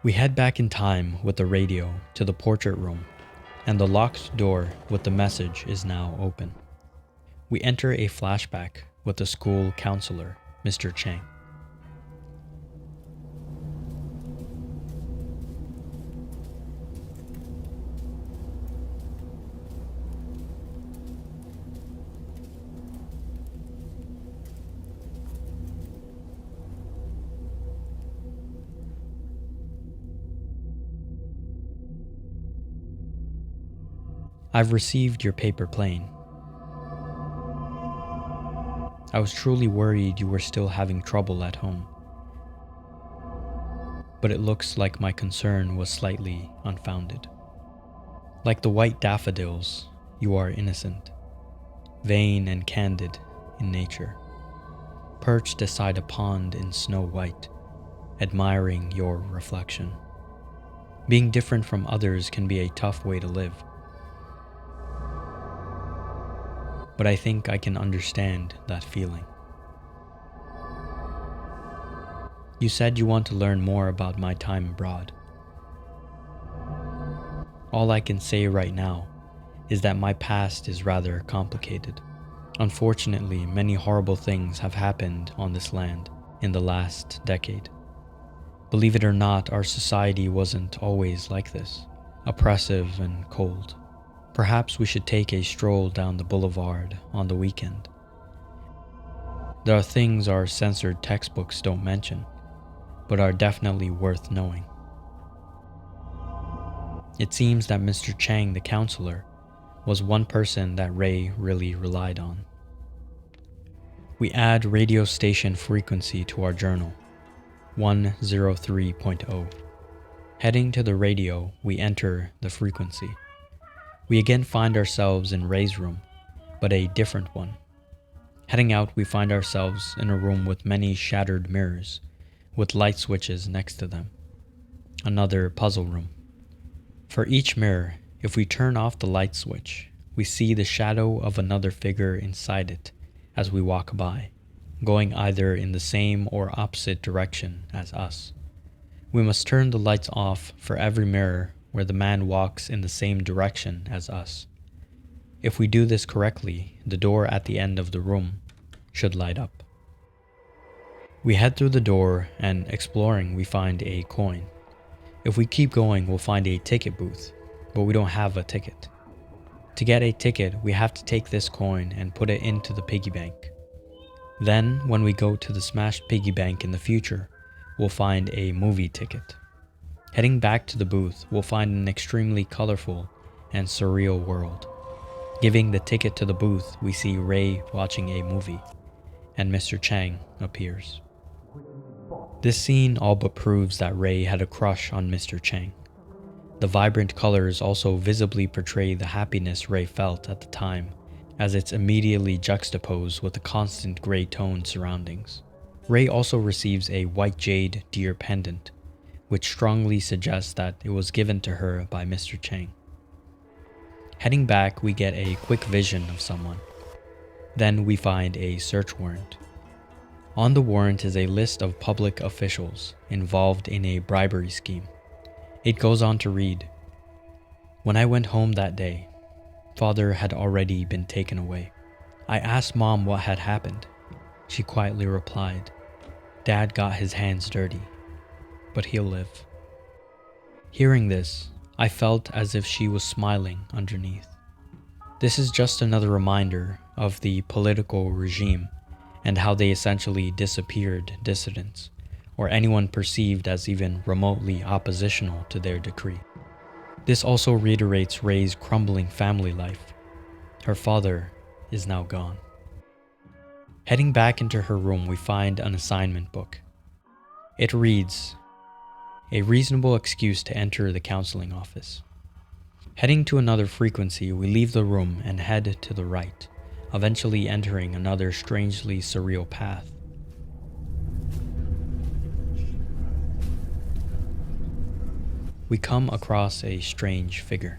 We head back in time with the radio to the portrait room, and the locked door with the message is now open. We enter a flashback with the school counselor, Mr. Chang. I've received your paper plane. I was truly worried you were still having trouble at home. But it looks like my concern was slightly unfounded. Like the white daffodils, you are innocent, vain and candid in nature, perched beside a pond in snow white, admiring your reflection. Being different from others can be a tough way to live. But I think I can understand that feeling. You said you want to learn more about my time abroad. All I can say right now is that my past is rather complicated. Unfortunately, many horrible things have happened on this land in the last decade. Believe it or not, our society wasn't always like this, oppressive and cold. Perhaps we should take a stroll down the boulevard on the weekend. There are things our censored textbooks don't mention, but are definitely worth knowing. It seems that Mr. Chang, the counselor, was one person that Ray really relied on. We add radio station frequency to our journal, 103.0. Heading to the radio, we enter the frequency. We again find ourselves in Ray's room, but a different one. Heading out, we find ourselves in a room with many shattered mirrors, with light switches next to them. Another puzzle room. For each mirror, if we turn off the light switch, we see the shadow of another figure inside it as we walk by, going either in the same or opposite direction as us. We must turn the lights off for every mirror where the man walks in the same direction as us. If we do this correctly, the door at the end of the room should light up. We head through the door and, exploring, we find a coin. If we keep going, we'll find a ticket booth, but we don't have a ticket. To get a ticket, we have to take this coin and put it into the piggy bank. Then, when we go to the smashed piggy bank in the future, we'll find a movie ticket. Heading back to the booth, we'll find an extremely colorful and surreal world. Giving the ticket to the booth, we see Ray watching a movie, and Mr. Chang appears. This scene all but proves that Ray had a crush on Mr. Chang. The vibrant colors also visibly portray the happiness Ray felt at the time, as it's immediately juxtaposed with the constant gray tone surroundings. Ray also receives a white jade deer pendant, which strongly suggests that it was given to her by Mr. Chang. Heading back, we get a quick vision of someone. Then we find a search warrant. On the warrant is a list of public officials involved in a bribery scheme. It goes on to read, "When I went home that day, Father had already been taken away. I asked Mom what had happened. She quietly replied, 'Dad got his hands dirty, but he'll live.'" Hearing this, I felt as if she was smiling underneath. This is just another reminder of the political regime and how they essentially disappeared dissidents, or anyone perceived as even remotely oppositional to their decree. This also reiterates Ray's crumbling family life. Her father is now gone. Heading back into her room, we find an assignment book. It reads, "A reasonable excuse to enter the counseling office." Heading to another frequency, we leave the room and head to the right, eventually entering another strangely surreal path. We come across a strange figure.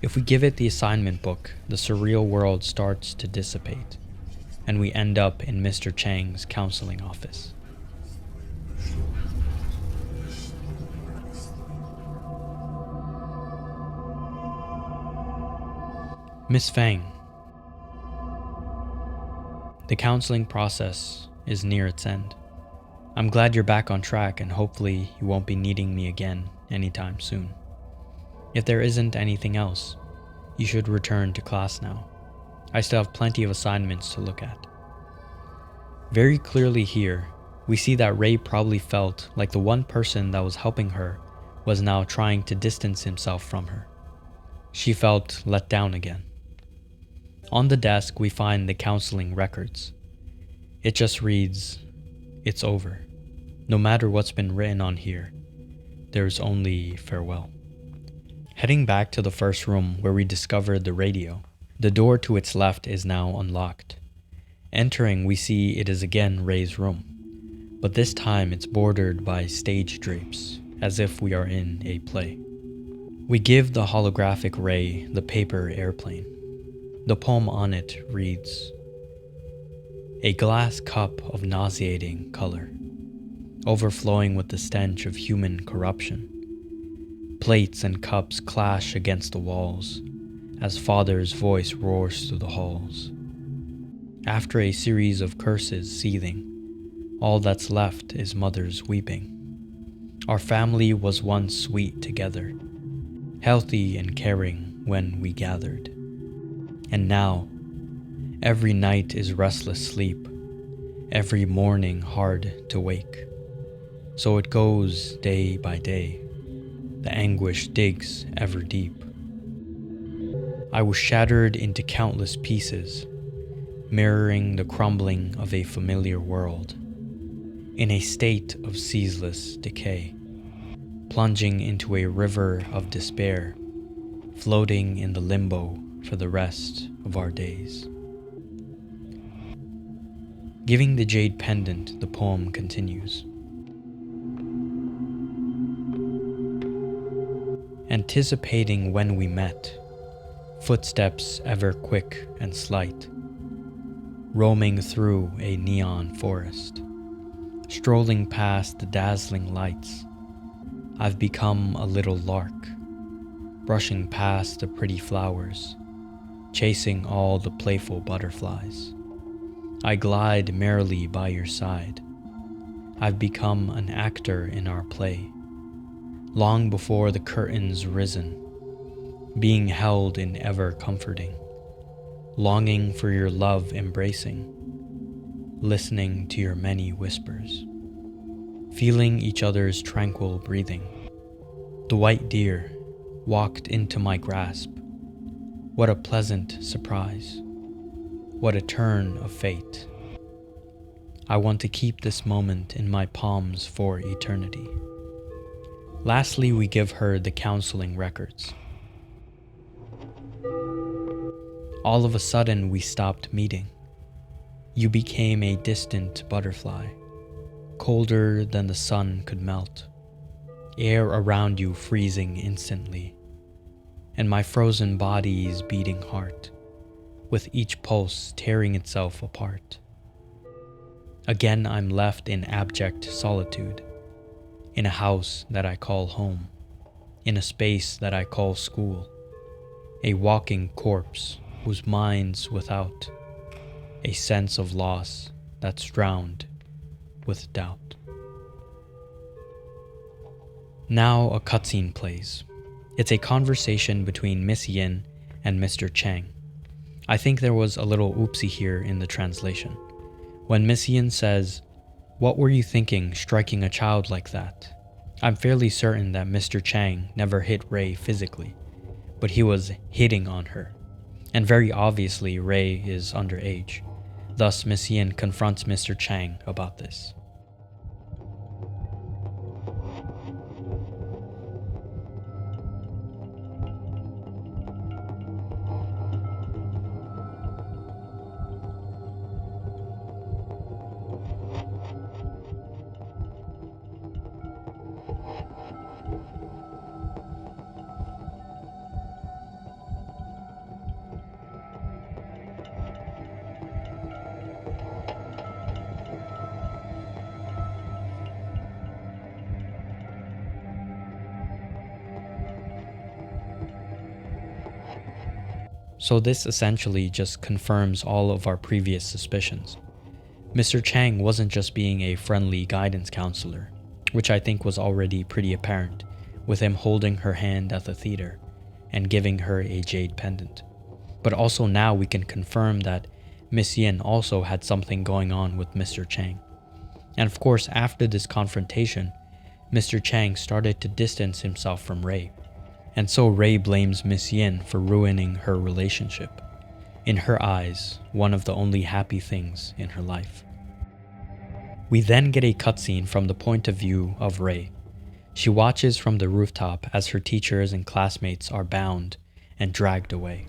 If we give it the assignment book, the surreal world starts to dissipate, and we end up in Mr. Chang's counseling office. Miss Fang. The counseling process is near its end. I'm glad you're back on track, and hopefully you won't be needing me again anytime soon. If there isn't anything else, you should return to class now. I still have plenty of assignments to look at. Very clearly here, we see that Ray probably felt like the one person that was helping her was now trying to distance himself from her. She felt let down again. On the desk, we find the counseling records. It just reads, "It's over. No matter what's been written on here, there's only farewell." Heading back to the first room where we discovered the radio, the door to its left is now unlocked. Entering, we see it is again Ray's room, but this time it's bordered by stage drapes, as if we are in a play. We give the holographic Ray the paper airplane. The poem on it reads, "A glass cup of nauseating color, overflowing with the stench of human corruption. Plates and cups clash against the walls, as Father's voice roars through the halls. After a series of curses seething, all that's left is Mother's weeping. Our family was once sweet together, healthy and caring when we gathered. And now, every night is restless sleep, every morning hard to wake. So it goes day by day, the anguish digs ever deep. I was shattered into countless pieces, mirroring the crumbling of a familiar world, in a state of ceaseless decay, plunging into a river of despair, floating in the limbo for the rest of our days." Giving the jade pendant, the poem continues. Anticipating when we met, footsteps ever quick and slight, roaming through a neon forest, strolling past the dazzling lights, I've become a little lark, brushing past the pretty flowers, chasing all the playful butterflies. I glide merrily by your side. I've become an actor in our play, long before the curtain's risen, being held in ever comforting, longing for your love embracing, listening to your many whispers, feeling each other's tranquil breathing. The white deer walked into my grasp. What a pleasant surprise. What a turn of fate. I want to keep this moment in my palms for eternity. Lastly, we give her the counseling records. All of a sudden, we stopped meeting. You became a distant butterfly, colder than the sun could melt, air around you freezing instantly, and my frozen body's beating heart, with each pulse tearing itself apart. Again, I'm left in abject solitude, in a house that I call home, in a space that I call school, a walking corpse whose mind's without, a sense of loss that's drowned with doubt. Now a cutscene plays. It's a conversation between Miss Yin and Mr. Chang. I think there was a little oopsie here in the translation. When Miss Yin says, "What were you thinking striking a child like that?" I'm fairly certain that Mr. Chang never hit Ray physically, but he was hitting on her. And very obviously Ray is underage. Thus Miss Yin confronts Mr. Chang about this. So this essentially just confirms all of our previous suspicions. Mr. Chang wasn't just being a friendly guidance counselor, which I think was already pretty apparent, with him holding her hand at the theater and giving her a jade pendant. But also now we can confirm that Miss Yin also had something going on with Mr. Chang. And of course, after this confrontation, Mr. Chang started to distance himself from Ray. And so Ray blames Miss Yin for ruining her relationship. In her eyes, one of the only happy things in her life. We then get a cutscene from the point of view of Ray. She watches from the rooftop as her teachers and classmates are bound and dragged away.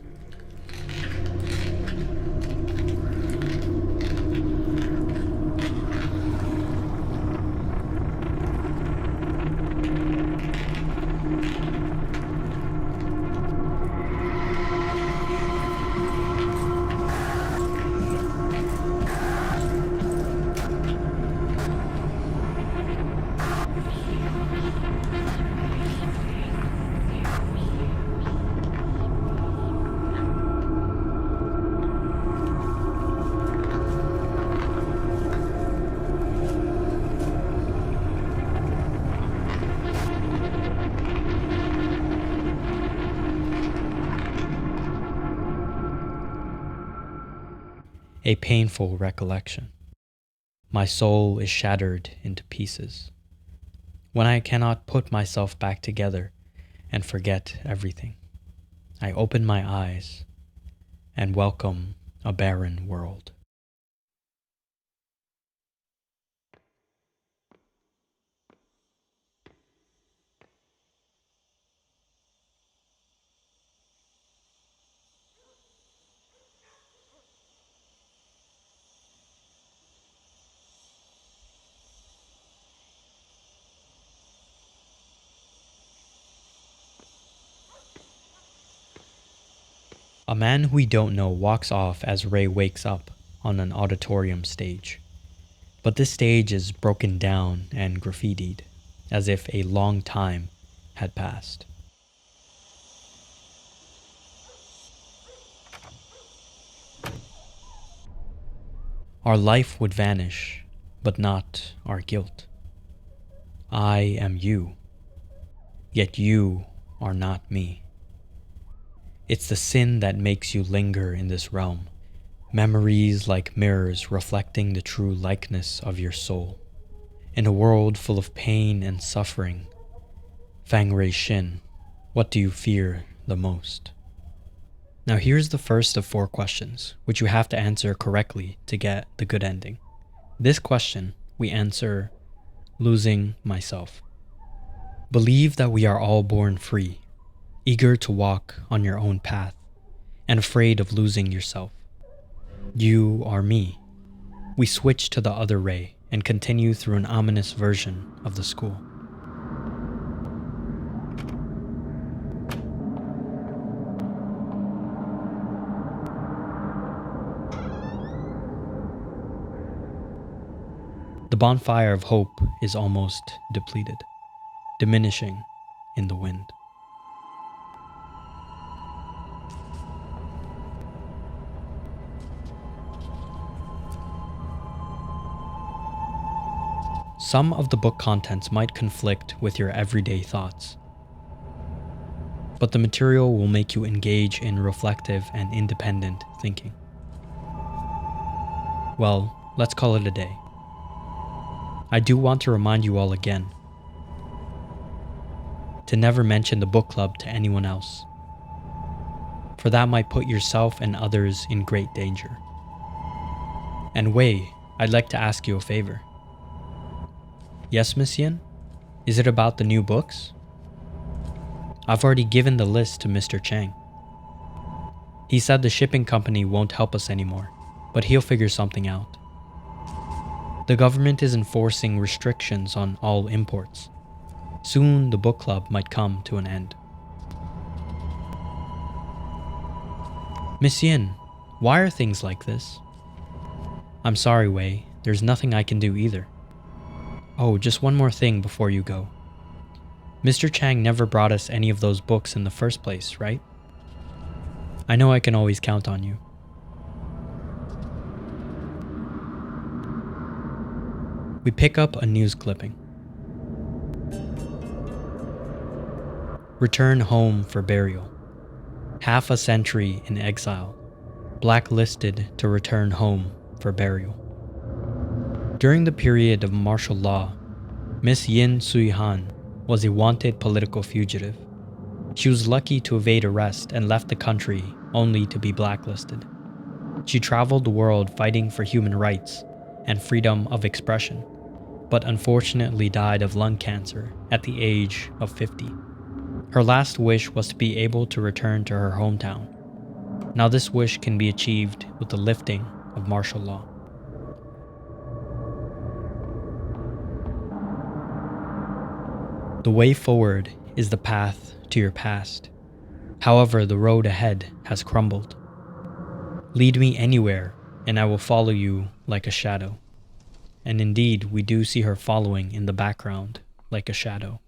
A painful recollection. My soul is shattered into pieces. When I cannot put myself back together and forget everything, I open my eyes and welcome a barren world. A man we don't know walks off as Ray wakes up on an auditorium stage. But this stage is broken down and graffitied, as if a long time had passed. Our life would vanish, but not our guilt. I am you. yet you are not me. It's the sin that makes you linger in this realm, memories like mirrors reflecting the true likeness of your soul. In a world full of pain and suffering, Fang Rei Shin, what do you fear the most? Now here's the first of 4 questions, which you have to answer correctly to get the good ending. This question, we answer, losing myself. Believe that we are all born free, eager to walk on your own path, and afraid of losing yourself. You are me. We switch to the other Rei and continue through an ominous version of the school. The bonfire of hope is almost depleted, diminishing in the wind. Some of the book contents might conflict with your everyday thoughts, but the material will make you engage in reflective and independent thinking. Well, let's call it a day. I do want to remind you all again to never mention the book club to anyone else, for that might put yourself and others in great danger. And Wei, I'd like to ask you a favor. Yes, Miss Yin? Is it about the new books? I've already given the list to Mr. Chang. He said the shipping company won't help us anymore, but he'll figure something out. The government is enforcing restrictions on all imports. Soon the book club might come to an end. Miss Yin, why are things like this? I'm sorry, Wei, there's nothing I can do either. Oh, just one more thing before you go. Mr. Chang never brought us any of those books in the first place, right? I know I can always count on you. We pick up a news clipping. Return home for burial. Half a century in exile. Blacklisted to return home for burial. During the period of martial law, Miss Yin Sui-han was a wanted political fugitive. She was lucky to evade arrest and left the country only to be blacklisted. She traveled the world fighting for human rights and freedom of expression, but unfortunately died of lung cancer at the age of 50. Her last wish was to be able to return to her hometown. Now this wish can be achieved with the lifting of martial law. The way forward is the path to your past. However, the road ahead has crumbled. Lead me anywhere, and I will follow you like a shadow. And indeed, we do see her following in the background like a shadow.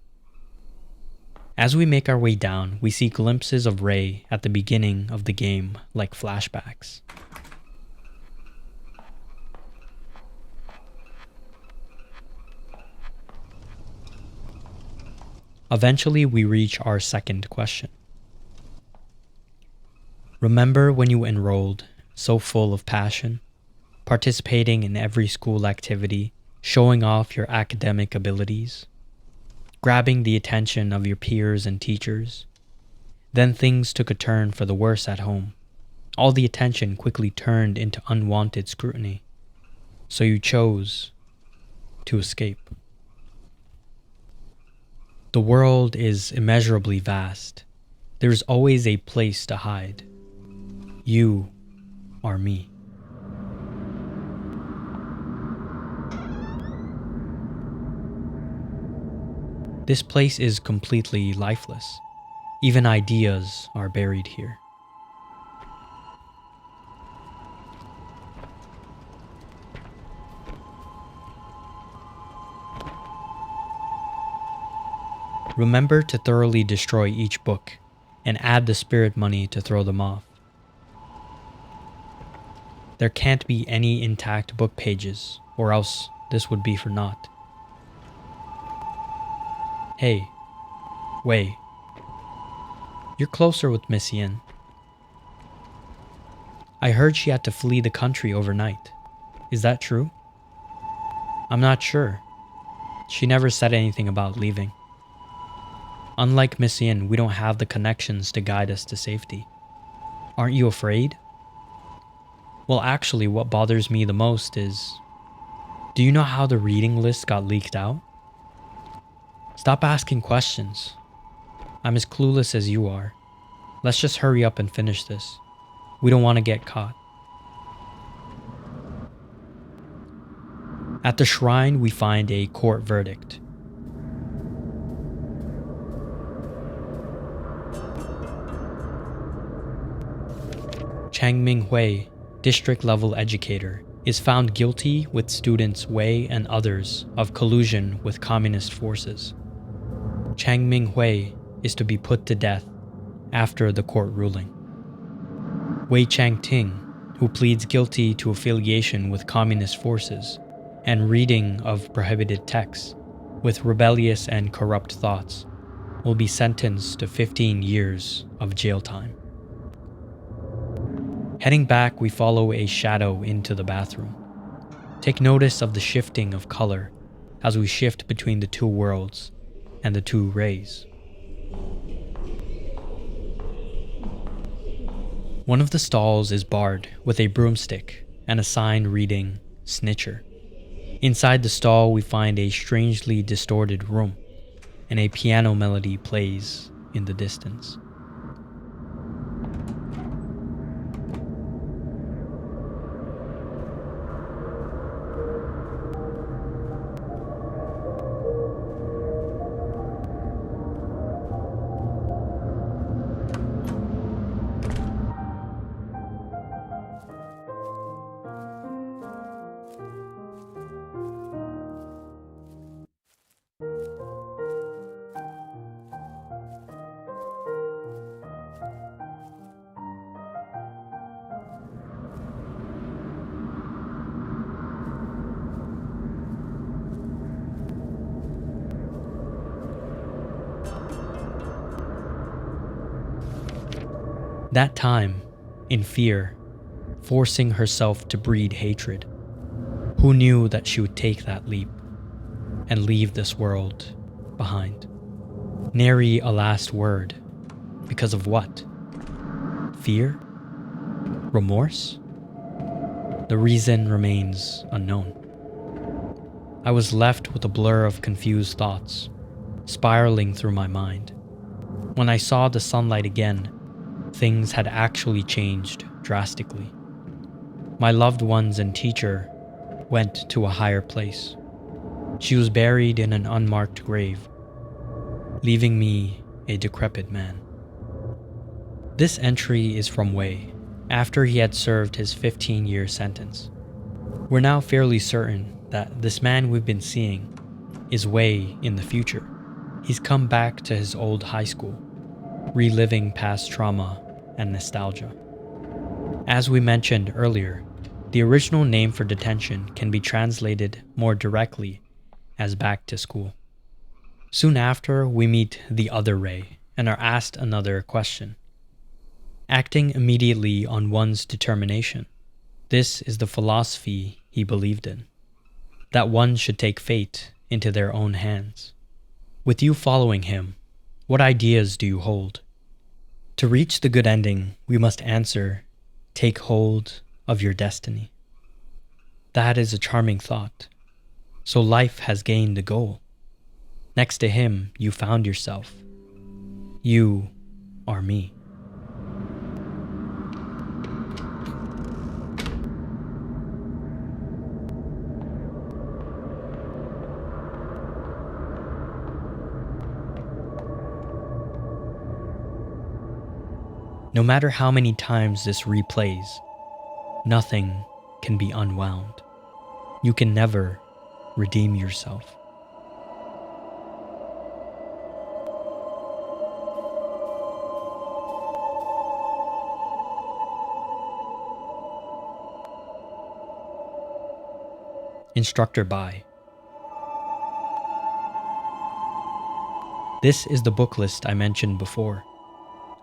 As we make our way down, we see glimpses of Rei at the beginning of the game like flashbacks. Eventually, we reach our second question. Remember when you enrolled, so full of passion, participating in every school activity, showing off your academic abilities, grabbing the attention of your peers and teachers? Then things took a turn for the worse at home. All the attention quickly turned into unwanted scrutiny. So you chose to escape. The world is immeasurably vast. There is always a place to hide. You are me. This place is completely lifeless. Even ideas are buried here. Remember to thoroughly destroy each book and add the spirit money to throw them off. There can't be any intact book pages, or else this would be for naught. Hey, Wei, you're closer with Miss Yin. I heard she had to flee the country overnight. Is that true? I'm not sure. She never said anything about leaving. Unlike Miss Yin, we don't have the connections to guide us to safety. Aren't you afraid? Well, actually, what bothers me the most is... Do you know how the reading list got leaked out? Stop asking questions. I'm as clueless as you are. Let's just hurry up and finish this. We don't want to get caught. At the shrine, we find a court verdict. Chang Ming-hui, district-level educator, is found guilty with students Wei and others of collusion with communist forces. Chang Ming-hui is to be put to death after the court ruling. Wei Changting, who pleads guilty to affiliation with communist forces and reading of prohibited texts with rebellious and corrupt thoughts, will be sentenced to 15 years of jail time. Heading back, we follow a shadow into the bathroom. Take notice of the shifting of color as we shift between the two worlds and the two rays. One of the stalls is barred with a broomstick and a sign reading "Snitcher." Inside the stall, we find a strangely distorted room, and a piano melody plays in the distance. That time, in fear, forcing herself to breed hatred. Who knew that she would take that leap and leave this world behind? Nary a last word. Because of what? Fear? Remorse? The reason remains unknown. I was left with a blur of confused thoughts, spiraling through my mind. When I saw the sunlight again, things had actually changed drastically. My loved ones and teacher went to a higher place. She was buried in an unmarked grave, leaving me a decrepit man. This entry is from Wei, after he had served his 15-year sentence. We're now fairly certain that this man we've been seeing is Wei in the future. He's come back to his old high school, reliving past trauma and nostalgia. As we mentioned earlier, the original name for detention can be translated more directly as back to school. Soon after, we meet the other Ray and are asked another question. Acting immediately on one's determination. This is the philosophy he believed in, that one should take fate into their own hands. With you following him, what ideas do you hold? To reach the good ending, we must answer, take hold of your destiny. That is a charming thought. So life has gained a goal. Next to him, you found yourself. You are me. No matter how many times this replays, nothing can be unwound. You can never redeem yourself. Instructor Bai. This is the book list I mentioned before.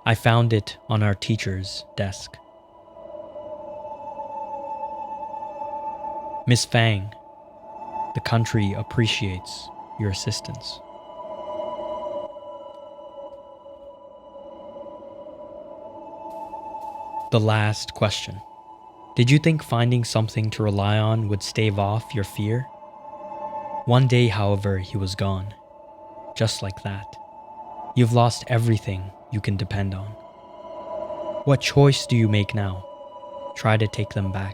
I found it on our teacher's desk. Miss Fang, the country appreciates your assistance. The last question. Did you think finding something to rely on would stave off your fear? One day, however, he was gone. Just like that. You've lost everything you can depend on. What choice do you make now? Try to take them back.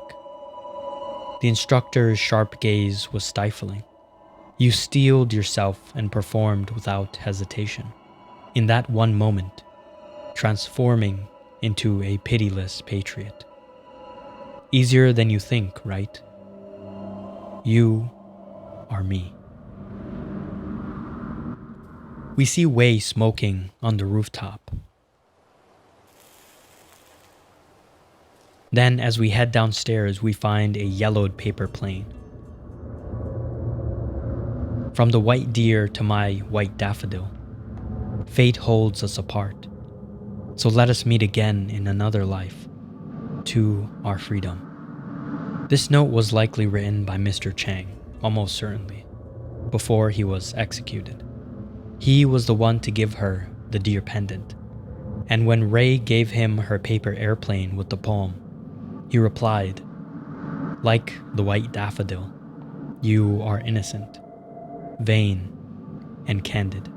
The instructor's sharp gaze was stifling. You steeled yourself and performed without hesitation. In that one moment, transforming into a pitiless patriot. Easier than you think, right? You are me. We see Wei smoking on the rooftop. Then, as we head downstairs, we find a yellowed paper plane. From the white deer to my white daffodil, fate holds us apart. So let us meet again in another life, to our freedom. This note was likely written by Mr. Chang, almost certainly, before he was executed. He was the one to give her the deer pendant. And when Ray gave him her paper airplane with the poem, he replied, like the white daffodil, you are innocent, vain, and candid.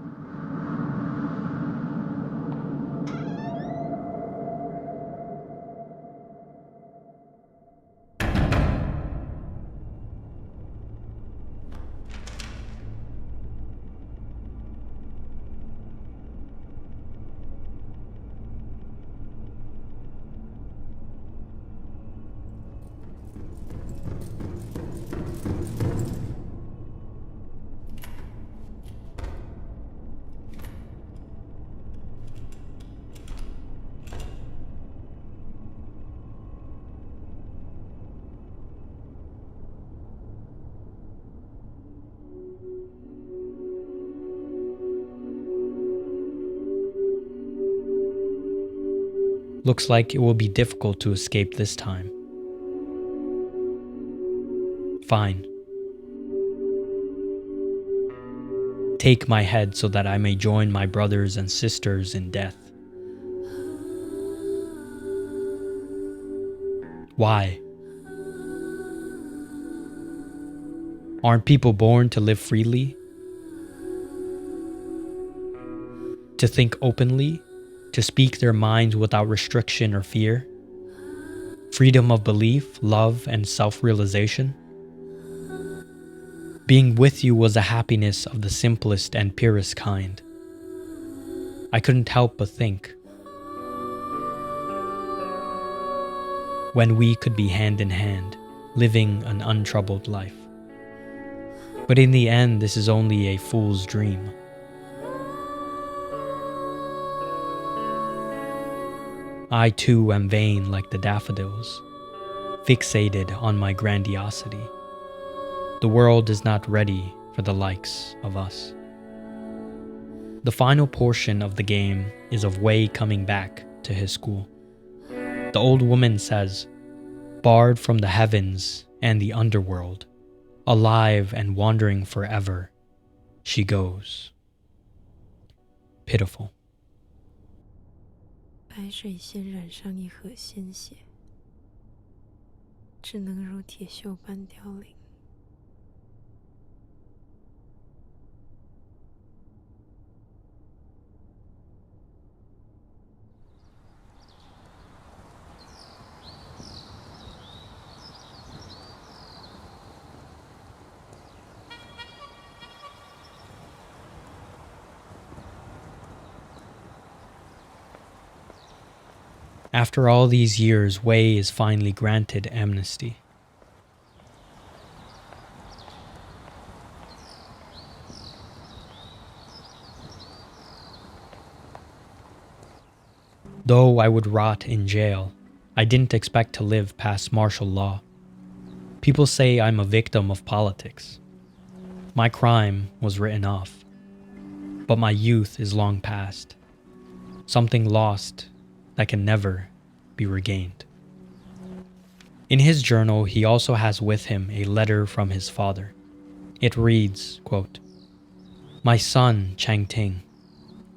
Looks like it will be difficult to escape this time. Fine. Take my head so that I may join my brothers and sisters in death. Why? Aren't people born to live freely? To think openly? To speak their minds without restriction or fear? Freedom of belief, love, and self-realization? Being with you was a happiness of the simplest and purest kind. I couldn't help but think, when we could be hand in hand, living an untroubled life. But in the end, this is only a fool's dream. I too am vain like the daffodils, fixated on my grandiosity. The world is not ready for the likes of us. The final portion of the game is of Wei coming back to his school. The old woman says, barred from the heavens and the underworld, alive and wandering forever, she goes. Pitiful. 白水先染上一河鲜血，只能如铁锈般凋零。After all these years, Wei is finally granted amnesty. Though I would rot in jail, I didn't expect to live past martial law. People say I'm a victim of politics. My crime was written off. But my youth is long past, something lost that can never be regained. In his journal, he also has with him a letter from his father. It reads, quote, "My son, Chang Ting,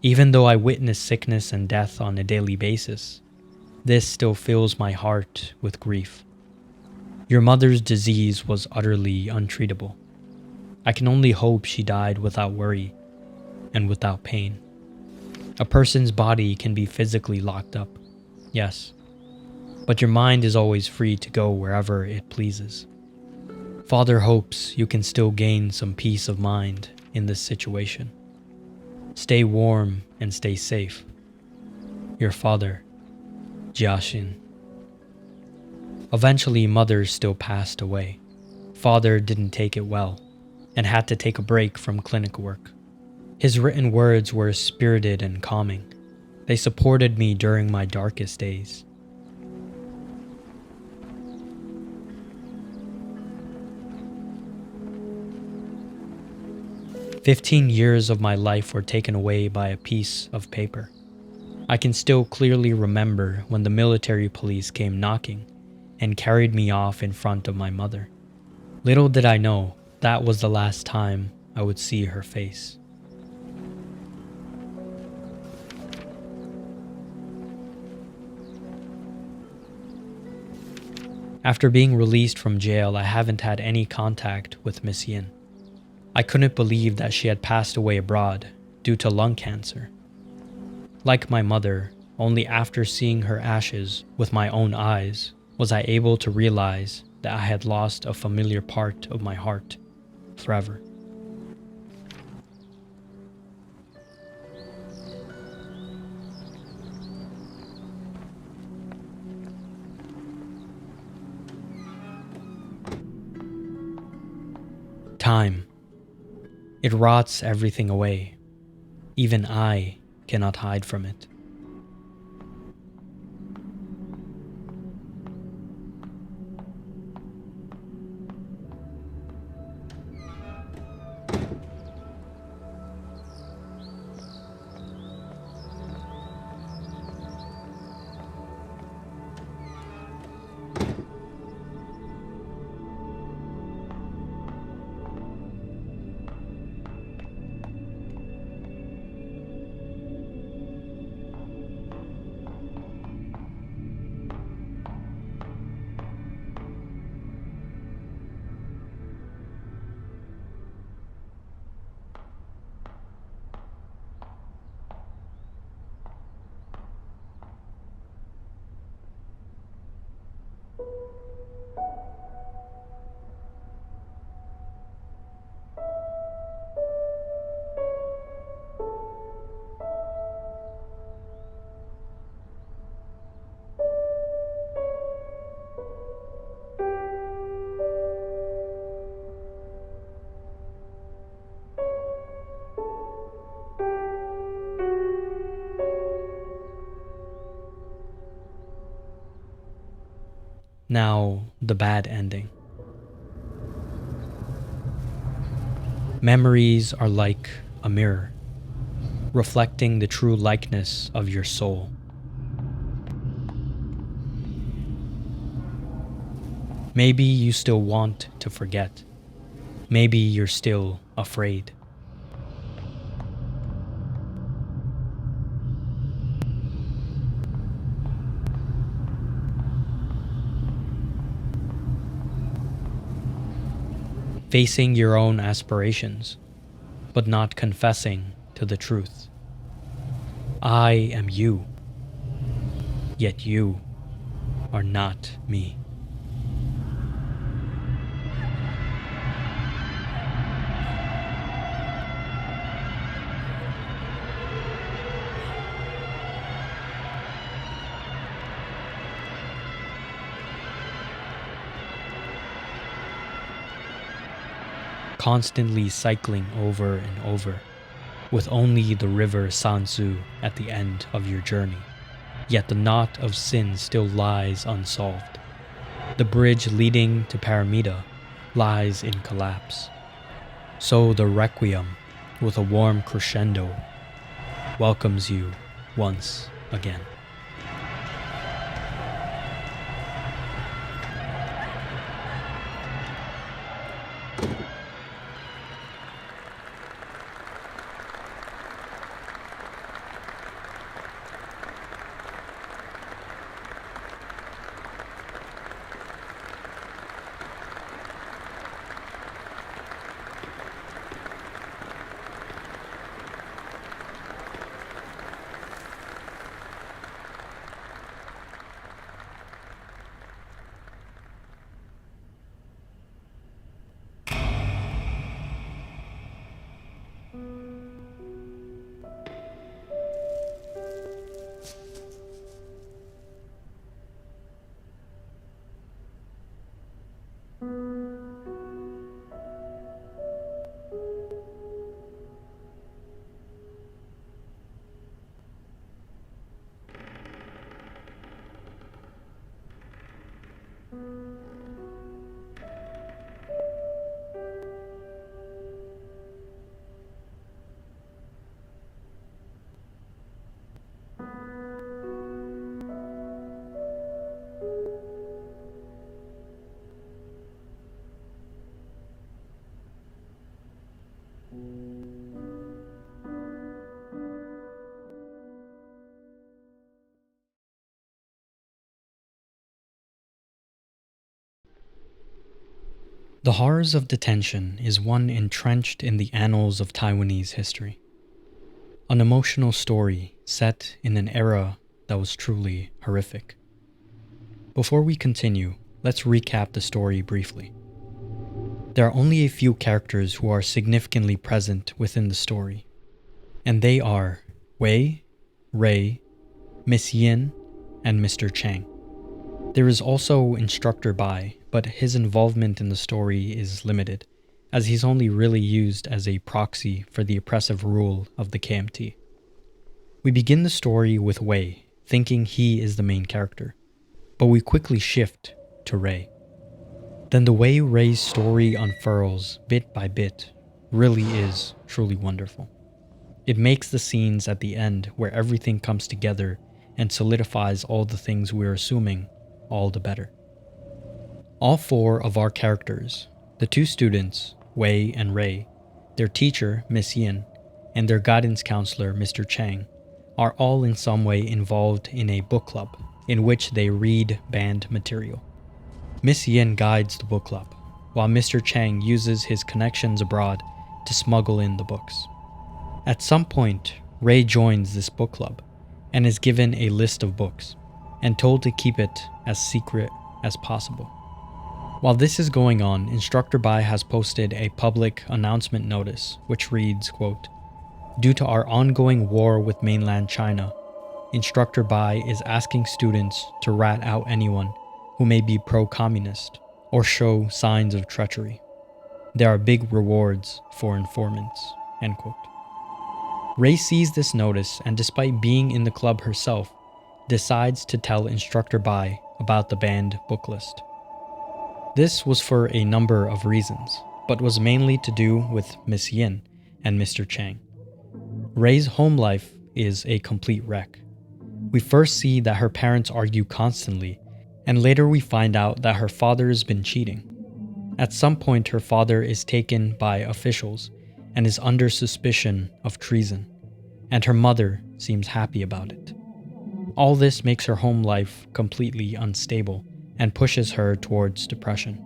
even though I witness sickness and death on a daily basis, this still fills my heart with grief. Your mother's disease was utterly untreatable. I can only hope she died without worry and without pain. A person's body can be physically locked up, yes, but your mind is always free to go wherever it pleases. Father hopes you can still gain some peace of mind in this situation. Stay warm and stay safe. Your father, Jiaxin." Eventually, mother still passed away. Father didn't take it well and had to take a break from clinic work. His written words were spirited and calming. They supported me during my darkest days. "15 years of my life were taken away by a piece of paper. I can still clearly remember when the military police came knocking and carried me off in front of my mother. Little did I know that was the last time I would see her face." After being released from jail, I haven't had any contact with Miss Yin. I couldn't believe that she had passed away abroad due to lung cancer. Like my mother, only after seeing her ashes with my own eyes was I able to realize that I had lost a familiar part of my heart forever. Time. It rots everything away. Even I cannot hide from it. Now, the bad ending. Memories are like a mirror, reflecting the true likeness of your soul. Maybe you still want to forget. Maybe you're still afraid. Facing your own aspirations, but not confessing to the truth. I am you, yet you are not me. Constantly cycling over and over, with only the river Sansu at the end of your journey. Yet the knot of sin still lies unsolved. The bridge leading to Paramita lies in collapse. So the requiem with a warm crescendo, welcomes you once again. The Horrors of Detention is one entrenched in the annals of Taiwanese history. An emotional story set in an era that was truly horrific. Before we continue, let's recap the story briefly. There are only a few characters who are significantly present within the story, and they are Wei, Ray, Miss Yin, and Mr. Chang. There is also Instructor Bai, but his involvement in the story is limited, as he's only really used as a proxy for the oppressive rule of the KMT. We begin the story with Wei, thinking he is the main character, but we quickly shift to Ray. Then the way Ray's story unfurls bit by bit really is truly wonderful. It makes the scenes at the end where everything comes together and solidifies all the things we're assuming all the better. All four of our characters, the two students, Wei and Ray, their teacher, Miss Yin, and their guidance counselor, Mr. Chang, are all in some way involved in a book club in which they read banned material. Miss Yin guides the book club, while Mr. Chang uses his connections abroad to smuggle in the books. At some point, Ray joins this book club and is given a list of books and told to keep it as secret as possible. While this is going on, Instructor Bai has posted a public announcement notice which reads, quote, "Due to our ongoing war with mainland China, Instructor Bai is asking students to rat out anyone who may be pro-communist or show signs of treachery. There are big rewards for informants," end quote. Ray sees this notice and, despite being in the club herself, decides to tell Instructor Bai about the banned book list. This was for a number of reasons, but was mainly to do with Miss Yin and Mr. Chang. Ray's home life is a complete wreck. We first see that her parents argue constantly, and later we find out that her father has been cheating. At some point, her father is taken by officials and is under suspicion of treason, and her mother seems happy about it. All this makes her home life completely unstable and pushes her towards depression.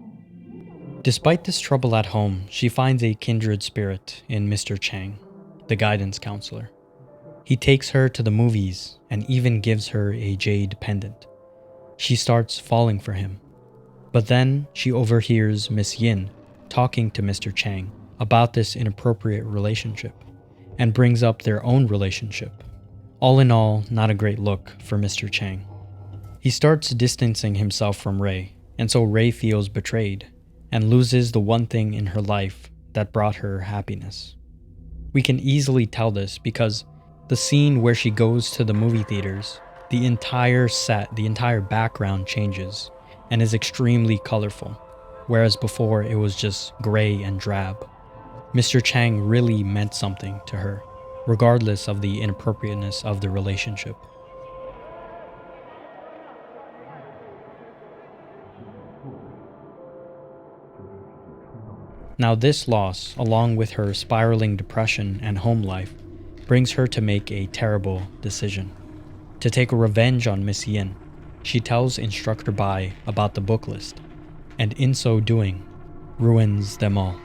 Despite this trouble at home, she finds a kindred spirit in Mr. Chang, the guidance counselor. He takes her to the movies and even gives her a jade pendant. She starts falling for him. But then she overhears Miss Yin talking to Mr. Chang about this inappropriate relationship and brings up their own relationship. All in all, not a great look for Mr. Chang. He starts distancing himself from Ray, and so Ray feels betrayed and loses the one thing in her life that brought her happiness. We can easily tell this because the scene where she goes to the movie theaters, the entire set, the entire background changes and is extremely colorful, whereas before it was just gray and drab. Mr. Chang really meant something to her, regardless of the inappropriateness of the relationship. Now this loss, along with her spiraling depression and home life, brings her to make a terrible decision. To take a revenge on Miss Yin, she tells Instructor Bai about the book list, and in so doing, ruins them all.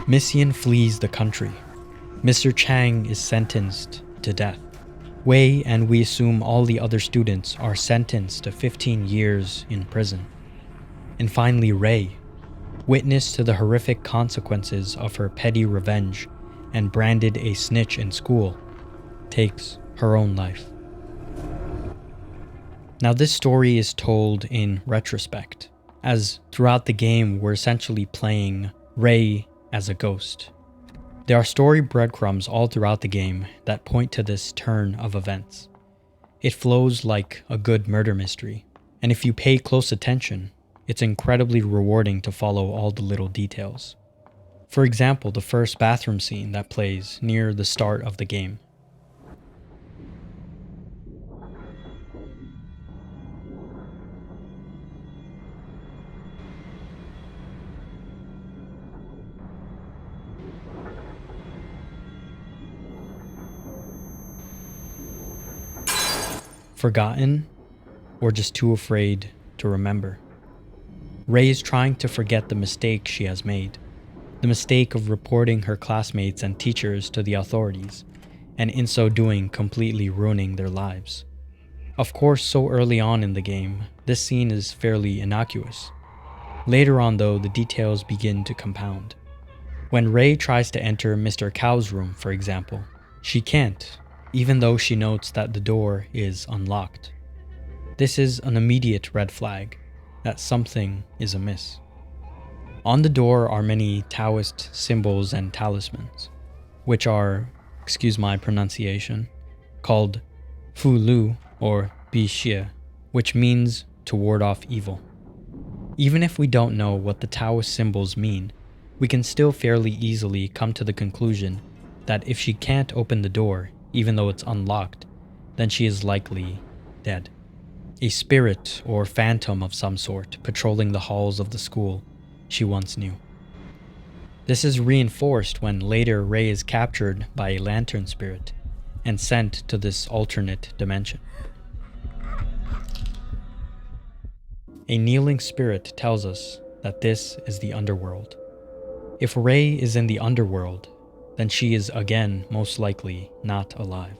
Miss Yin flees the country. Mr. Chang is sentenced to death. Wei, and we assume all the other students, are sentenced to 15 years in prison. And finally Ray, witness to the horrific consequences of her petty revenge and branded a snitch in school, takes her own life. Now this story is told in retrospect, as throughout the game we're essentially playing Ray as a ghost. There are story breadcrumbs all throughout the game that point to this turn of events. It flows like a good murder mystery, and if you pay close attention, it's incredibly rewarding to follow all the little details. For example, the first bathroom scene that plays near the start of the game. Forgotten, or just too afraid to remember. Ray is trying to forget the mistake she has made, the mistake of reporting her classmates and teachers to the authorities, and in so doing completely ruining their lives. Of course, so early on in the game, this scene is fairly innocuous. Later on though, the details begin to compound. When Ray tries to enter Mr. Cow's room, for example, she can't, even though she notes that the door is unlocked. This is an immediate red flag that something is amiss. On the door are many Taoist symbols and talismans, which are, excuse my pronunciation, called Fu Lu or Bi Xie, which means to ward off evil. Even if we don't know what the Taoist symbols mean, we can still fairly easily come to the conclusion that if she can't open the door, even though it's unlocked, then she is likely dead. A spirit or phantom of some sort patrolling the halls of the school she once knew. This is reinforced when later Ray is captured by a lantern spirit and sent to this alternate dimension. A kneeling spirit tells us that this is the underworld. If Ray is in the underworld, then she is again most likely not alive.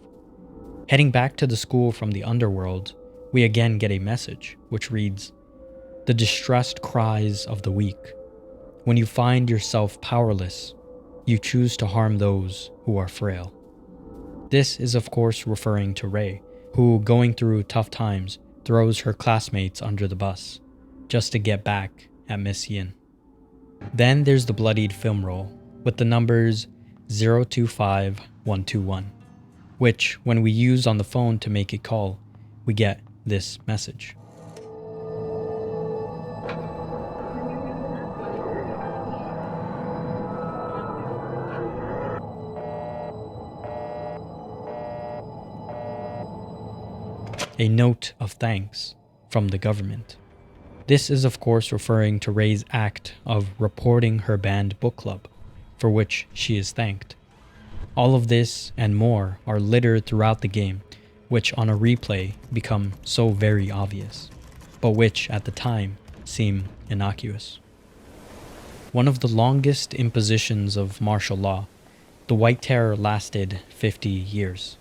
Heading back to the school from the underworld, we again get a message which reads, "The distressed cries of the weak. When you find yourself powerless, you choose to harm those who are frail." This is of course referring to Ray, who, going through tough times, throws her classmates under the bus, just to get back at Miss Yin. Then there's the bloodied film roll, with the numbers 025121, which, when we use on the phone to make a call, we get this message. A note of thanks from the government. This is of course referring to Ray's act of reporting her banned book club, for which she is thanked. All of this and more are littered throughout the game, which on a replay become so very obvious, but which at the time seem innocuous. One of the longest impositions of martial law, the White Terror lasted 50 years,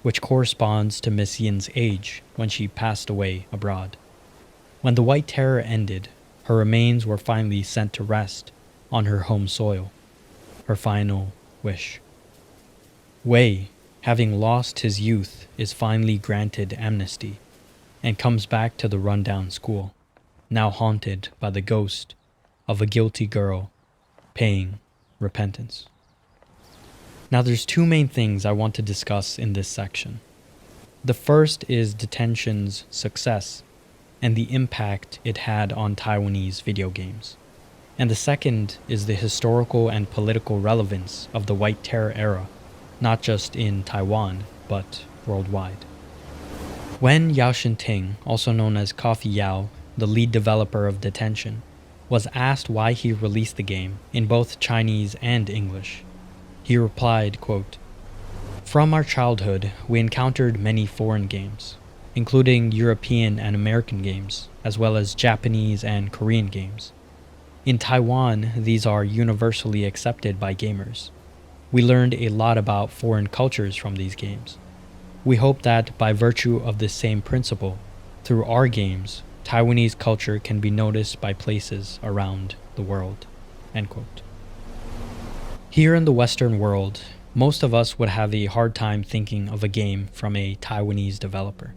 which corresponds to Miss Yin's age when she passed away abroad. When the White Terror ended, her remains were finally sent to rest on her home soil, her final wish. Wei, having lost his youth, is finally granted amnesty and comes back to the rundown school, now haunted by the ghost of a guilty girl paying repentance. Now there's two main things I want to discuss in this section. The first is Detention's success and the impact it had on Taiwanese video games. and the second is the historical and political relevance of the White Terror era, not just in Taiwan, but worldwide. When Yao Shinting, also known as Coffee Yao, the lead developer of Detention, was asked why he released the game in both Chinese and English, he replied, quote, "From our childhood, we encountered many foreign games, including European and American games, as well as Japanese and Korean games. In Taiwan, these are universally accepted by gamers. We learned a lot about foreign cultures from these games. We hope that by virtue of this same principle, through our games, Taiwanese culture can be noticed by places around the world." End quote. Here in the Western world, most of us would have a hard time thinking of a game from a Taiwanese developer.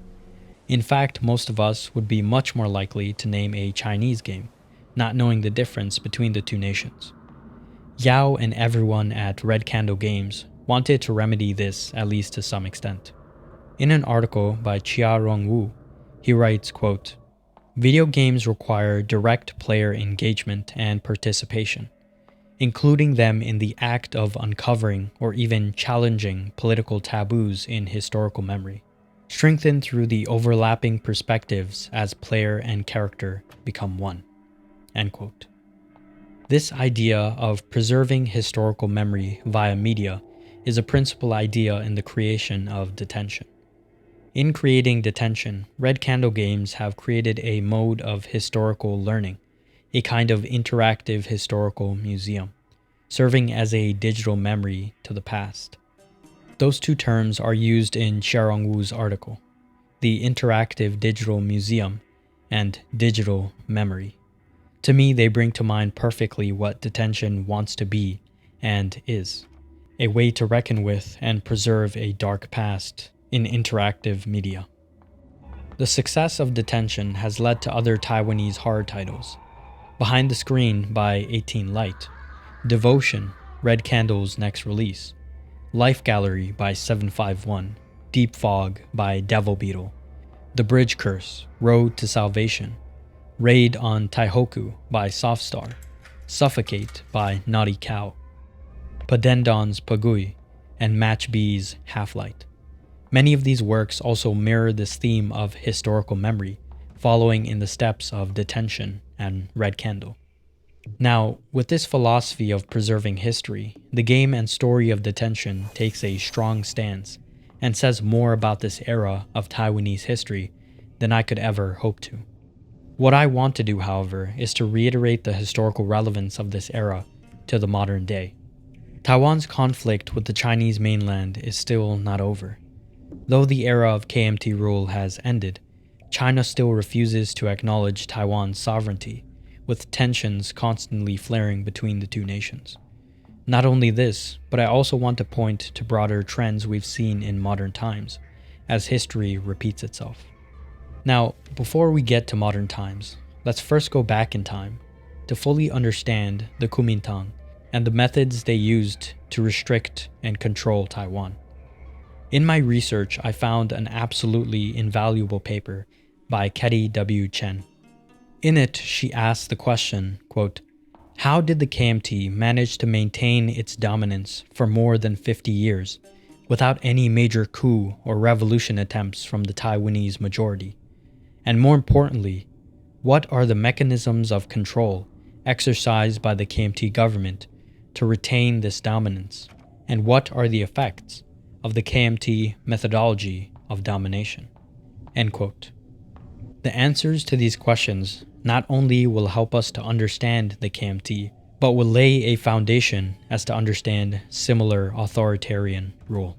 In fact, most of us would be much more likely to name a Chinese game, not knowing the difference between the two nations. Yao and everyone at Red Candle Games wanted to remedy this at least to some extent. In an article by Chia Rong Wu, he writes, quote, "Video games require direct player engagement and participation, including them in the act of uncovering or even challenging political taboos in historical memory, strengthened through the overlapping perspectives as player and character become one." End quote. This idea of preserving historical memory via media is a principal idea in the creation of Detention. In creating Detention, Red Candle Games have created a mode of historical learning, a kind of interactive historical museum, serving as a digital memory to the past. Those two terms are used in Xiaorong Wu's article, the interactive digital museum and digital memory. To me, they bring to mind perfectly what Detention wants to be and is, a way to reckon with and preserve a dark past in interactive media. The success of Detention has led to other Taiwanese horror titles. Behind the Screen by 18 Light, Devotion, Red Candle's next release, Life Gallery by 751, Deep Fog by Devil Beetle, The Bridge Curse, Road to Salvation, Raid on Taihoku by Softstar, Suffocate by Naughty Cow, Padendon's Pagui, and Match B's Half-Light. Many of these works also mirror this theme of historical memory, following in the steps of Detention and Red Candle. Now, with this philosophy of preserving history, the game and story of Detention takes a strong stance and says more about this era of Taiwanese history than I could ever hope to. What I want to do, however, is to reiterate the historical relevance of this era to the modern day. Taiwan's conflict with the Chinese mainland is still not over. Though the era of KMT rule has ended, China still refuses to acknowledge Taiwan's sovereignty, with tensions constantly flaring between the two nations. Not only this, but I also want to point to broader trends we've seen in modern times, as history repeats itself. Now, before we get to modern times, let's first go back in time to fully understand the Kuomintang and the methods they used to restrict and control Taiwan. In my research, I found an absolutely invaluable paper by Ketty W. Chen. In it, she asked the question, quote, "How did the KMT manage to maintain its dominance for more than 50 years without any major coup or revolution attempts from the Taiwanese majority? And more importantly, what are the mechanisms of control exercised by the KMT government to retain this dominance? And what are the effects of the KMT methodology of domination?" End quote. The answers to these questions not only will help us to understand the KMT, but will lay a foundation as to understand similar authoritarian rule.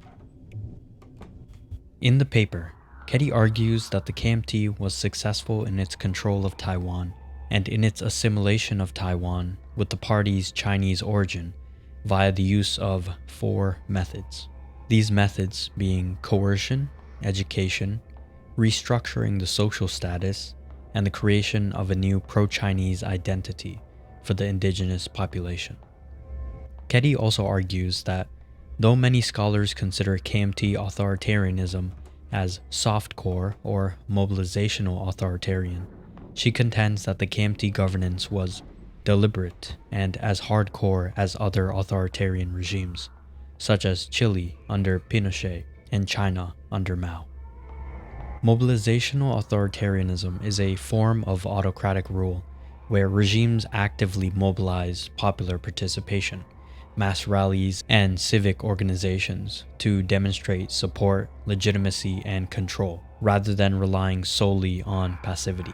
In the paper, Ketty argues that the KMT was successful in its control of Taiwan and in its assimilation of Taiwan with the party's Chinese origin via the use of 4 methods. These methods being coercion, education, restructuring the social status, and the creation of a new pro-Chinese identity for the indigenous population. Ketty also argues that though many scholars consider KMT authoritarianism as softcore or mobilizational authoritarian, she contends that the KMT governance was deliberate and as hardcore as other authoritarian regimes, such as Chile under Pinochet and China under Mao. Mobilizational authoritarianism is a form of autocratic rule where regimes actively mobilize popular participation, mass rallies, and civic organizations to demonstrate support, legitimacy, and control, rather than relying solely on passivity.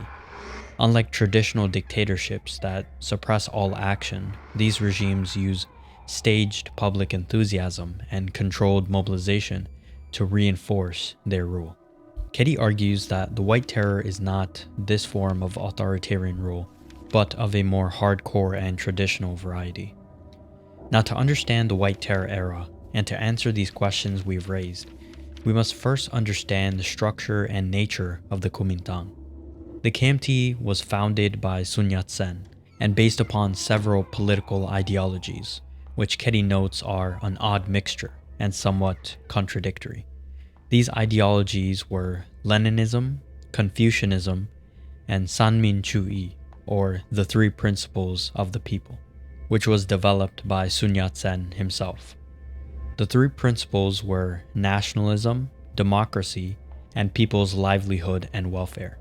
Unlike traditional dictatorships that suppress all action, these regimes use staged public enthusiasm and controlled mobilization to reinforce their rule. Ketty argues that the White Terror is not this form of authoritarian rule, but of a more hardcore and traditional variety. Now, to understand the White Terror era and to answer these questions we've raised, we must first understand the structure and nature of the Kuomintang. The KMT was founded by Sun Yat-sen and based upon several political ideologies, which Ketty notes are an odd mixture and somewhat contradictory. These ideologies were Leninism, Confucianism, and Sanmin-Chu-yi, or the Three Principles of the People, which was developed by Sun Yat-sen himself. The three principles were nationalism, democracy, and people's livelihood and welfare,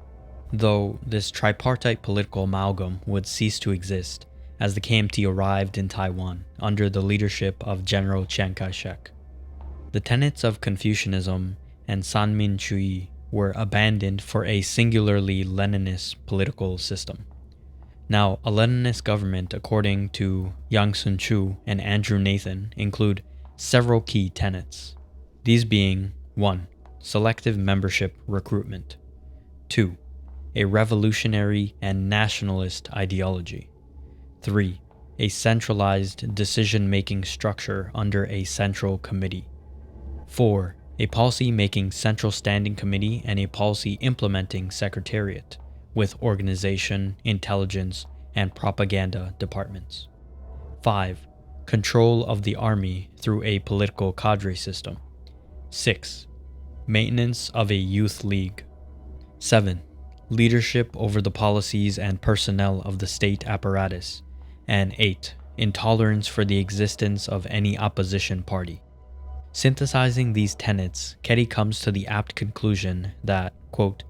though this tripartite political amalgam would cease to exist as the KMT arrived in Taiwan under the leadership of General Chiang Kai-shek. The tenets of Confucianism and Sanmin-Chu-yi were abandoned for a singularly Leninist political system. Now, a Leninist government, according to Yang Sun-chu and Andrew Nathan, include several key tenets, these being 1. Selective membership recruitment, 2. A revolutionary and nationalist ideology, 3. A centralized decision-making structure under a central committee, 4. A policy-making central standing committee and a policy-implementing secretariat, with organization, intelligence, and propaganda departments. 5. Control of the army through a political cadre system. 6. Maintenance of a youth league. 7. Leadership over the policies and personnel of the state apparatus. And 8. Intolerance for the existence of any opposition party. Synthesizing these tenets, Ketty comes to the apt conclusion that, quote,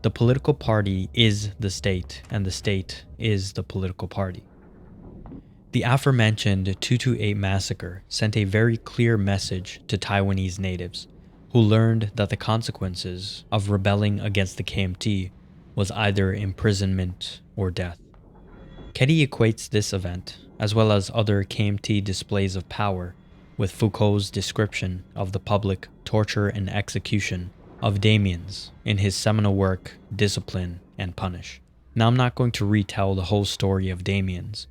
the political party is the state, and the state is the political party. The aforementioned 228 massacre sent a very clear message to Taiwanese natives, who learned that the consequences of rebelling against the KMT was either imprisonment or death. Ketty equates this event, as well as other KMT displays of power, with Foucault's description of the public torture and execution of Damiens in his seminal work Discipline and Punish. Now, I'm not going to retell the whole story of Damiens,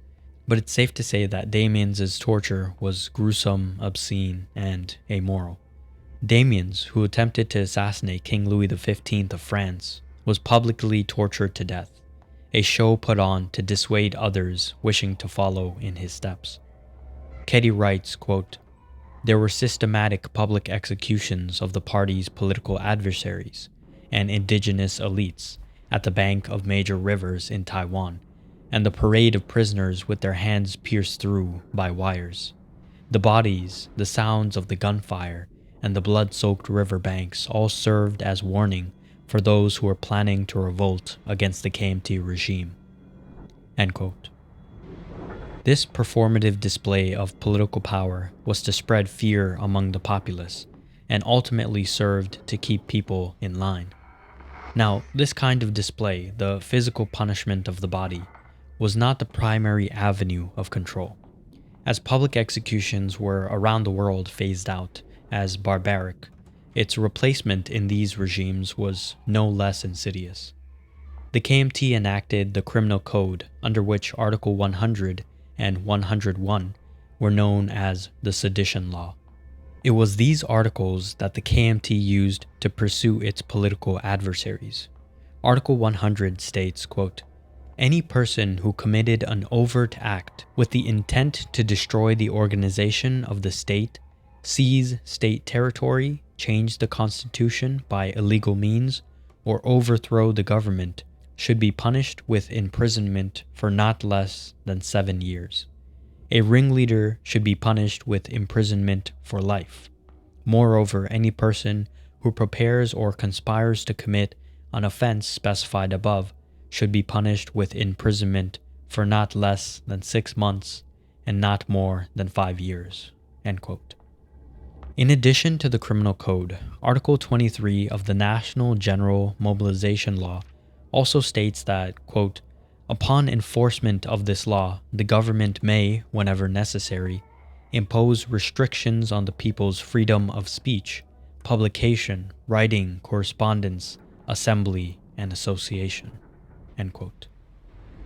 but it's safe to say that Damiens' torture was gruesome, obscene, and amoral. Damiens, who attempted to assassinate King Louis XV of France, was publicly tortured to death, a show put on to dissuade others wishing to follow in his steps. Ketty writes, quote, there were systematic public executions of the party's political adversaries and indigenous elites at the bank of major rivers in Taiwan, and the parade of prisoners with their hands pierced through by wires. The bodies, the sounds of the gunfire, and the blood-soaked river banks all served as warning for those who were planning to revolt against the KMT regime. End quote. This performative display of political power was to spread fear among the populace, and ultimately served to keep people in line. Now, this kind of display, the physical punishment of the body, was not the primary avenue of control, as public executions were around the world phased out as barbaric. Its replacement in these regimes was no less insidious. The KMT enacted the Criminal Code, under which Article 100 and 101 were known as the Sedition Law. It was these articles that the KMT used to pursue its political adversaries. Article 100 states, quote, any person who committed an overt act with the intent to destroy the organization of the state, seize state territory, change the constitution by illegal means, or overthrow the government should be punished with imprisonment for not less than 7 years. A ringleader should be punished with imprisonment for life. Moreover, any person who prepares or conspires to commit an offense specified above should be punished with imprisonment for not less than 6 months and not more than 5 years." End quote. In addition to the Criminal Code, Article 23 of the National General Mobilization Law also states that, quote, "Upon enforcement of this law, the government may, whenever necessary, impose restrictions on the people's freedom of speech, publication, writing, correspondence, assembly, and association." End quote.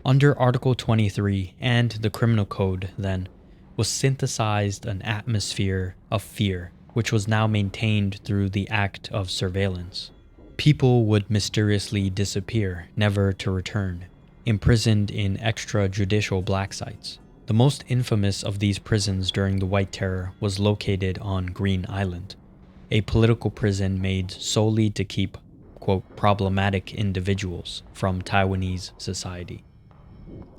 Under Article 23 and the Criminal Code, then, was synthesized an atmosphere of fear, which was now maintained through the act of surveillance. People would mysteriously disappear, never to return, imprisoned in extrajudicial black sites. The most infamous of these prisons during the White Terror was located on Green Island, a political prison made solely to keep, quote, "problematic individuals" from Taiwanese society.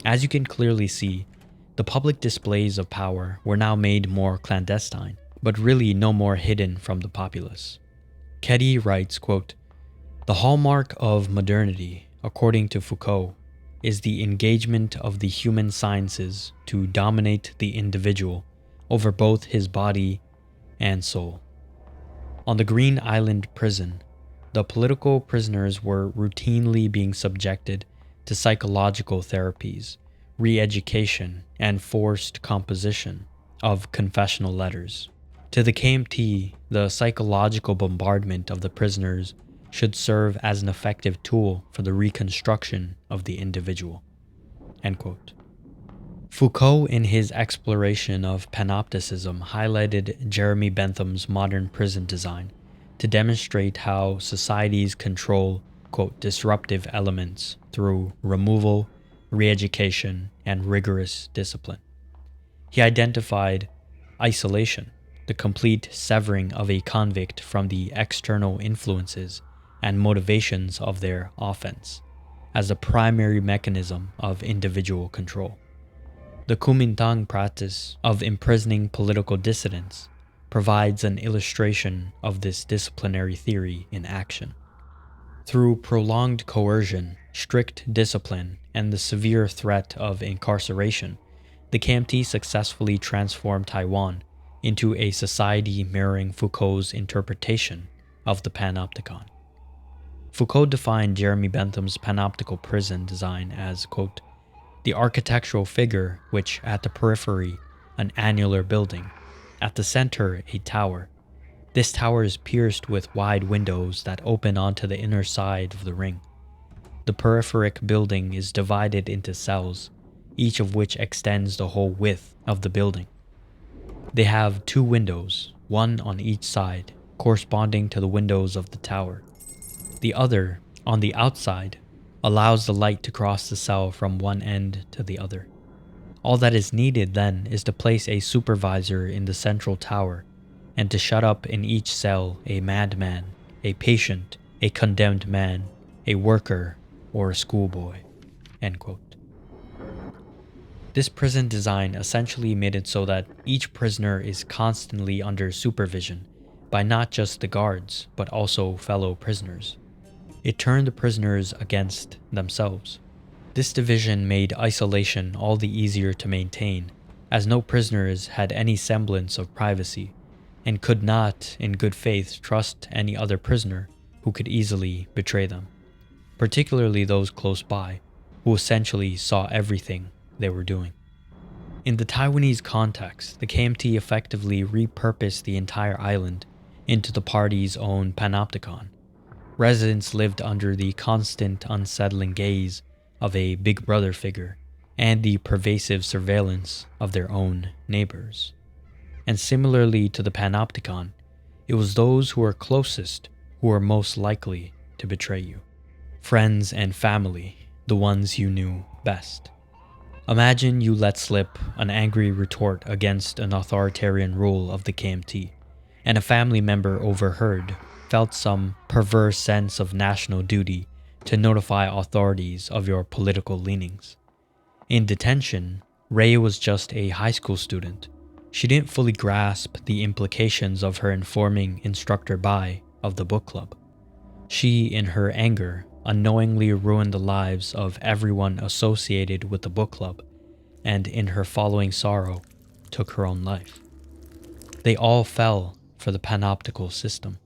As you can clearly see, the public displays of power were now made more clandestine, but really no more hidden from the populace. Keddy writes, quote, "The hallmark of modernity, according to Foucault, is the engagement of the human sciences to dominate the individual over both his body and soul." On the Green Island prison, the political prisoners were routinely being subjected to psychological therapies, re-education, and forced composition of confessional letters. To the KMT, the psychological bombardment of the prisoners should serve as an effective tool for the reconstruction of the individual. End quote. Foucault, in his exploration of panopticism, highlighted Jeremy Bentham's modern prison design to demonstrate how societies control, quote, "disruptive elements" through removal, re-education, and rigorous discipline. He identified isolation, the complete severing of a convict from the external influences and motivations of their offense, as the primary mechanism of individual control. The Kuomintang practice of imprisoning political dissidents provides an illustration of this disciplinary theory in action. Through prolonged coercion, strict discipline, and the severe threat of incarceration, the KMT successfully transformed Taiwan into a society mirroring Foucault's interpretation of the panopticon. Foucault defined Jeremy Bentham's panoptical prison design as, quote, "the architectural figure which at the periphery an annular building, at the center a tower. This tower is pierced with wide windows that open onto the inner side of the ring. The peripheric building is divided into cells, each of which extends the whole width of the building. They have 2 windows, one on each side, corresponding to the windows of the tower. The other, on the outside, allows the light to cross the cell from one end to the other. All that is needed then is to place a supervisor in the central tower and to shut up in each cell a madman, a patient, a condemned man, a worker, or a schoolboy." End quote. This prison design essentially made it so that each prisoner is constantly under supervision by not just the guards, but also fellow prisoners. It turned the prisoners against themselves. This division made isolation all the easier to maintain, as no prisoners had any semblance of privacy, and could not, in good faith, trust any other prisoner who could easily betray them, particularly those close by, who essentially saw everything they were doing. In the Taiwanese context, the KMT effectively repurposed the entire island into the party's own panopticon. Residents lived under the constant, unsettling gaze of a big brother figure and the pervasive surveillance of their own neighbors. And similarly to the panopticon, it was those who were closest who were most likely to betray you. Friends and family, the ones you knew best. Imagine you let slip an angry retort against an authoritarian rule of the KMT, and a family member overheard, felt some perverse sense of national duty to notify authorities of your political leanings. In detention, Ray was just a high school student. She didn't fully grasp the implications of her informing instructor Bai of the book club. She, in her anger, unknowingly ruined the lives of everyone associated with the book club, and in her following sorrow, took her own life. They all fell for the panoptical system.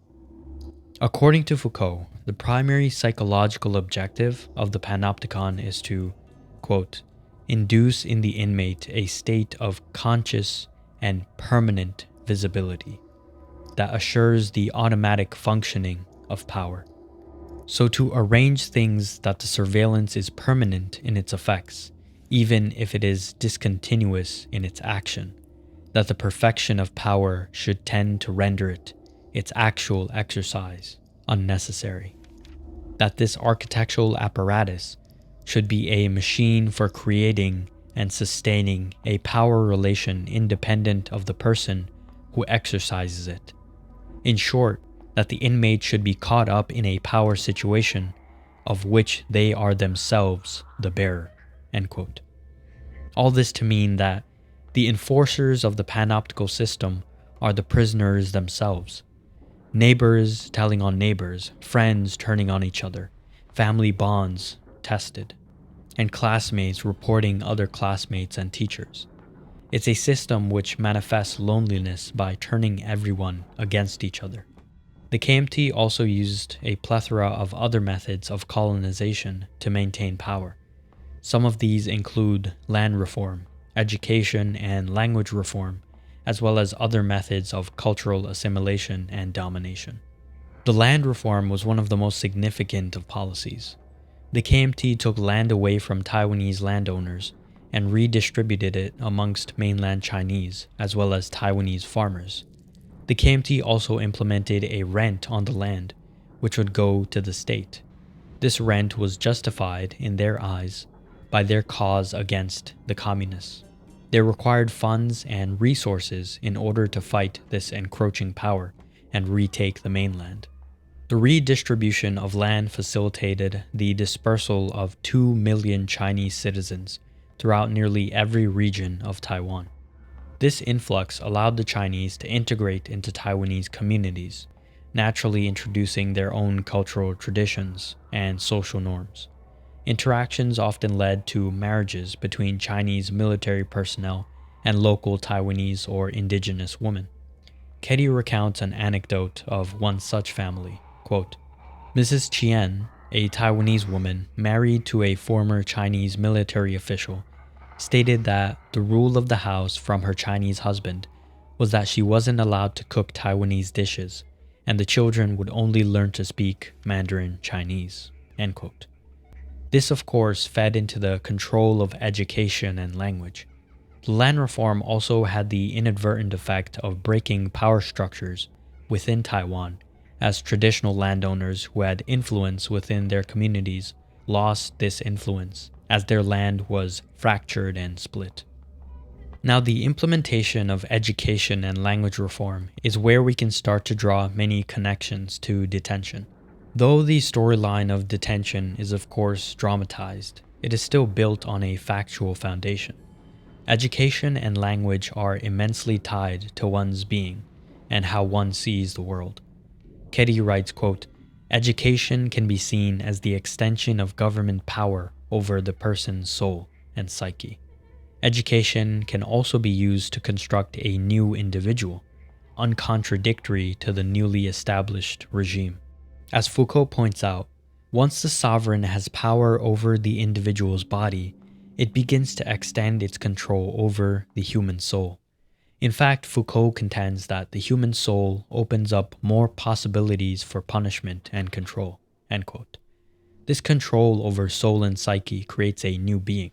According to Foucault, the primary psychological objective of the panopticon is to, quote, induce in the inmate a state of conscious and permanent visibility that assures the automatic functioning of power. So to arrange things that the surveillance is permanent in its effects, even if it is discontinuous in its action, that the perfection of power should tend to render it, its actual exercise, unnecessary. That this architectural apparatus should be a machine for creating and sustaining a power relation independent of the person who exercises it. In short, that the inmate should be caught up in a power situation of which they are themselves the bearer. End quote. All this to mean that the enforcers of the panoptical system are the prisoners themselves. Neighbors telling on neighbors, friends turning on each other, family bonds tested, and classmates reporting other classmates and teachers. It's a system which manifests loneliness by turning everyone against each other. The KMT also used a plethora of other methods of colonization to maintain power. Some of these include land reform, education and language reform, as well as other methods of cultural assimilation and domination. The land reform was one of the most significant of policies. The KMT took land away from Taiwanese landowners and redistributed it amongst mainland Chinese as well as Taiwanese farmers. The KMT also implemented a rent on the land, which would go to the state. This rent was justified, in their eyes, by their cause against the communists. They required funds and resources in order to fight this encroaching power and retake the mainland. The redistribution of land facilitated the dispersal of 2 million Chinese citizens throughout nearly every region of Taiwan. This influx allowed the Chinese to integrate into Taiwanese communities, naturally introducing their own cultural traditions and social norms. Interactions often led to marriages between Chinese military personnel and local Taiwanese or indigenous women. Ketty recounts an anecdote of one such family. Quote, Mrs. Chien, a Taiwanese woman married to a former Chinese military official, stated that the rule of the house from her Chinese husband was that she wasn't allowed to cook Taiwanese dishes, and the children would only learn to speak Mandarin Chinese. End quote. This, of course, fed into the control of education and language. The land reform also had the inadvertent effect of breaking power structures within Taiwan, as traditional landowners who had influence within their communities lost this influence as their land was fractured and split. Now, the implementation of education and language reform is where we can start to draw many connections to detention. Though the storyline of detention is of course dramatized, it is still built on a factual foundation. Education and language are immensely tied to one's being and how one sees the world. Ketty writes, quote, education can be seen as the extension of government power over the person's soul and psyche. Education can also be used to construct a new individual, uncontradictory to the newly established regime. As Foucault points out, once the sovereign has power over the individual's body, it begins to extend its control over the human soul. In fact, Foucault contends that the human soul opens up more possibilities for punishment and control. End quote. This control over soul and psyche creates a new being,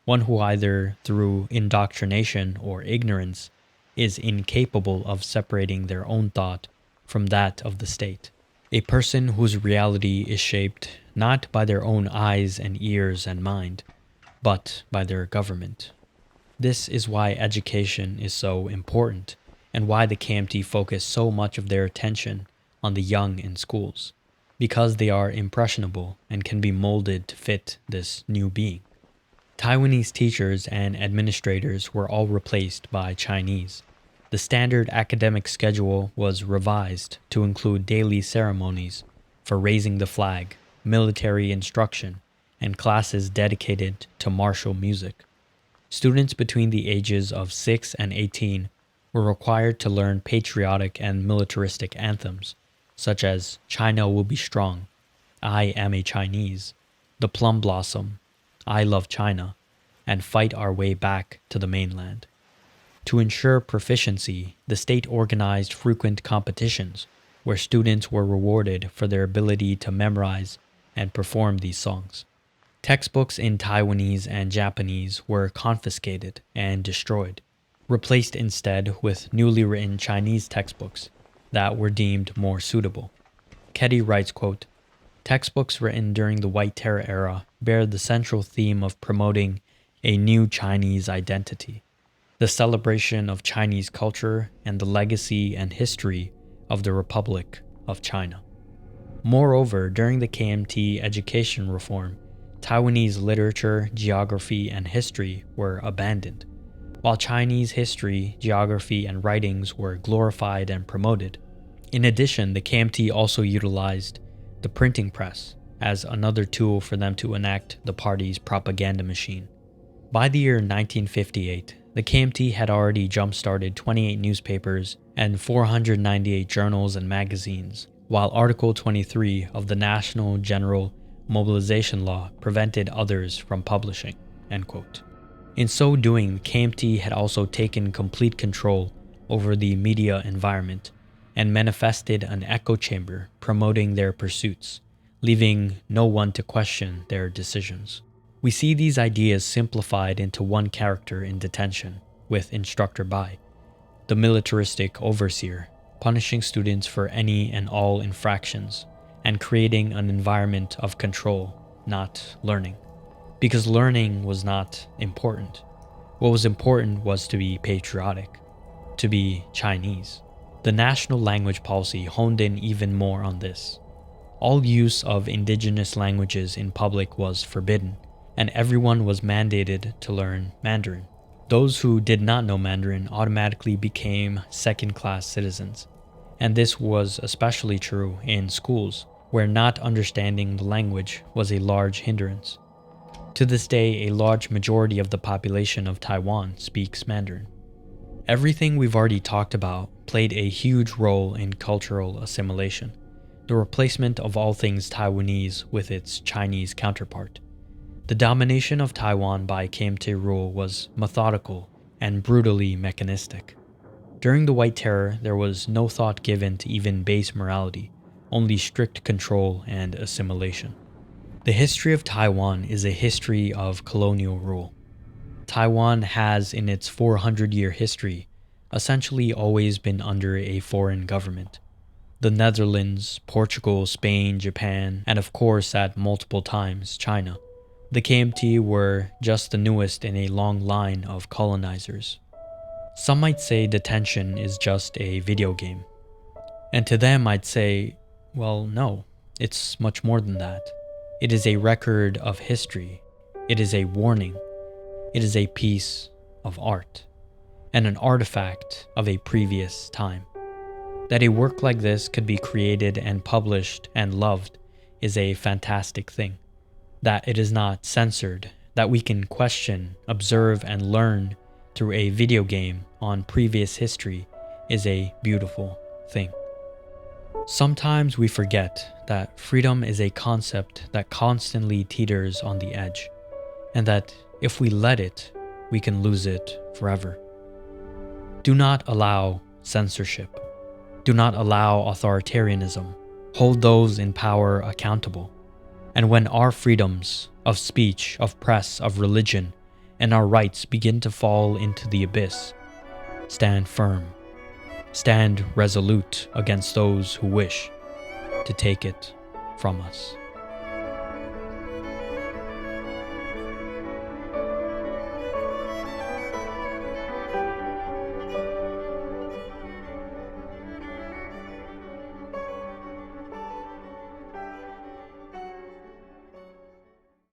one who either through indoctrination or ignorance is incapable of separating their own thought from that of the state. A person whose reality is shaped not by their own eyes and ears and mind, but by their government. This is why education is so important, and why the KMT focus so much of their attention on the young in schools. because they are impressionable and can be molded to fit this new being. Taiwanese teachers and administrators were all replaced by Chinese. The standard academic schedule was revised to include daily ceremonies for raising the flag, military instruction, and classes dedicated to martial music. Students between the ages of 6 and 18 were required to learn patriotic and militaristic anthems, such as China Will Be Strong, I Am a Chinese, The Plum Blossom, I Love China, and Fight Our Way Back to the Mainland. To ensure proficiency, the state organized frequent competitions where students were rewarded for their ability to memorize and perform these songs. Textbooks in Taiwanese and Japanese were confiscated and destroyed, replaced instead with newly written Chinese textbooks that were deemed more suitable. Ketty writes, quote, "Textbooks written during the White Terror era bear the central theme of promoting a new Chinese identity, the celebration of Chinese culture, and the legacy and history of the Republic of China." Moreover, during the KMT education reform, Taiwanese literature, geography, and history were abandoned, while Chinese history, geography, and writings were glorified and promoted. In addition, the KMT also utilized the printing press as another tool for them to enact the party's propaganda machine. By the year 1958, the KMT had already jump-started 28 newspapers and 498 journals and magazines, while Article 23 of the National General Mobilization Law prevented others from publishing, end quote. In so doing, the KMT had also taken complete control over the media environment and manifested an echo chamber promoting their pursuits, leaving no one to question their decisions. We see these ideas simplified into one character in Detention, with Instructor Bai, the militaristic overseer, punishing students for any and all infractions, and creating an environment of control, not learning. Because learning was not important. What was important was to be patriotic, to be Chinese. The national language policy honed in even more on this. All use of indigenous languages in public was forbidden, and everyone was mandated to learn Mandarin. Those who did not know Mandarin automatically became second-class citizens, and this was especially true in schools, where not understanding the language was a large hindrance. To this day, a large majority of the population of Taiwan speaks Mandarin. Everything we've already talked about played a huge role in cultural assimilation, the replacement of all things Taiwanese with its Chinese counterpart. The domination of Taiwan by KMT rule was methodical and brutally mechanistic. During the White Terror, there was no thought given to even base morality, only strict control and assimilation. The history of Taiwan is a history of colonial rule. Taiwan has, in its 400-year history, essentially always been under a foreign government. The Netherlands, Portugal, Spain, Japan, and of course at multiple times, China. The KMT were just the newest in a long line of colonizers. Some might say Detention is just a video game. And to them I'd say, well, no, it's much more than that. It is a record of history. It is a warning. It is a piece of art, and an artifact of a previous time. That a work like this could be created and published and loved is a fantastic thing. That it is not censored, that we can question, observe, and learn through a video game on previous history is a beautiful thing. Sometimes we forget that freedom is a concept that constantly teeters on the edge, and that if we let it, we can lose it forever. Do not allow censorship. Do not allow authoritarianism. Hold those in power accountable. And when our freedoms of speech, of press, of religion, and our rights begin to fall into the abyss, stand firm. Stand resolute against those who wish to take it from us.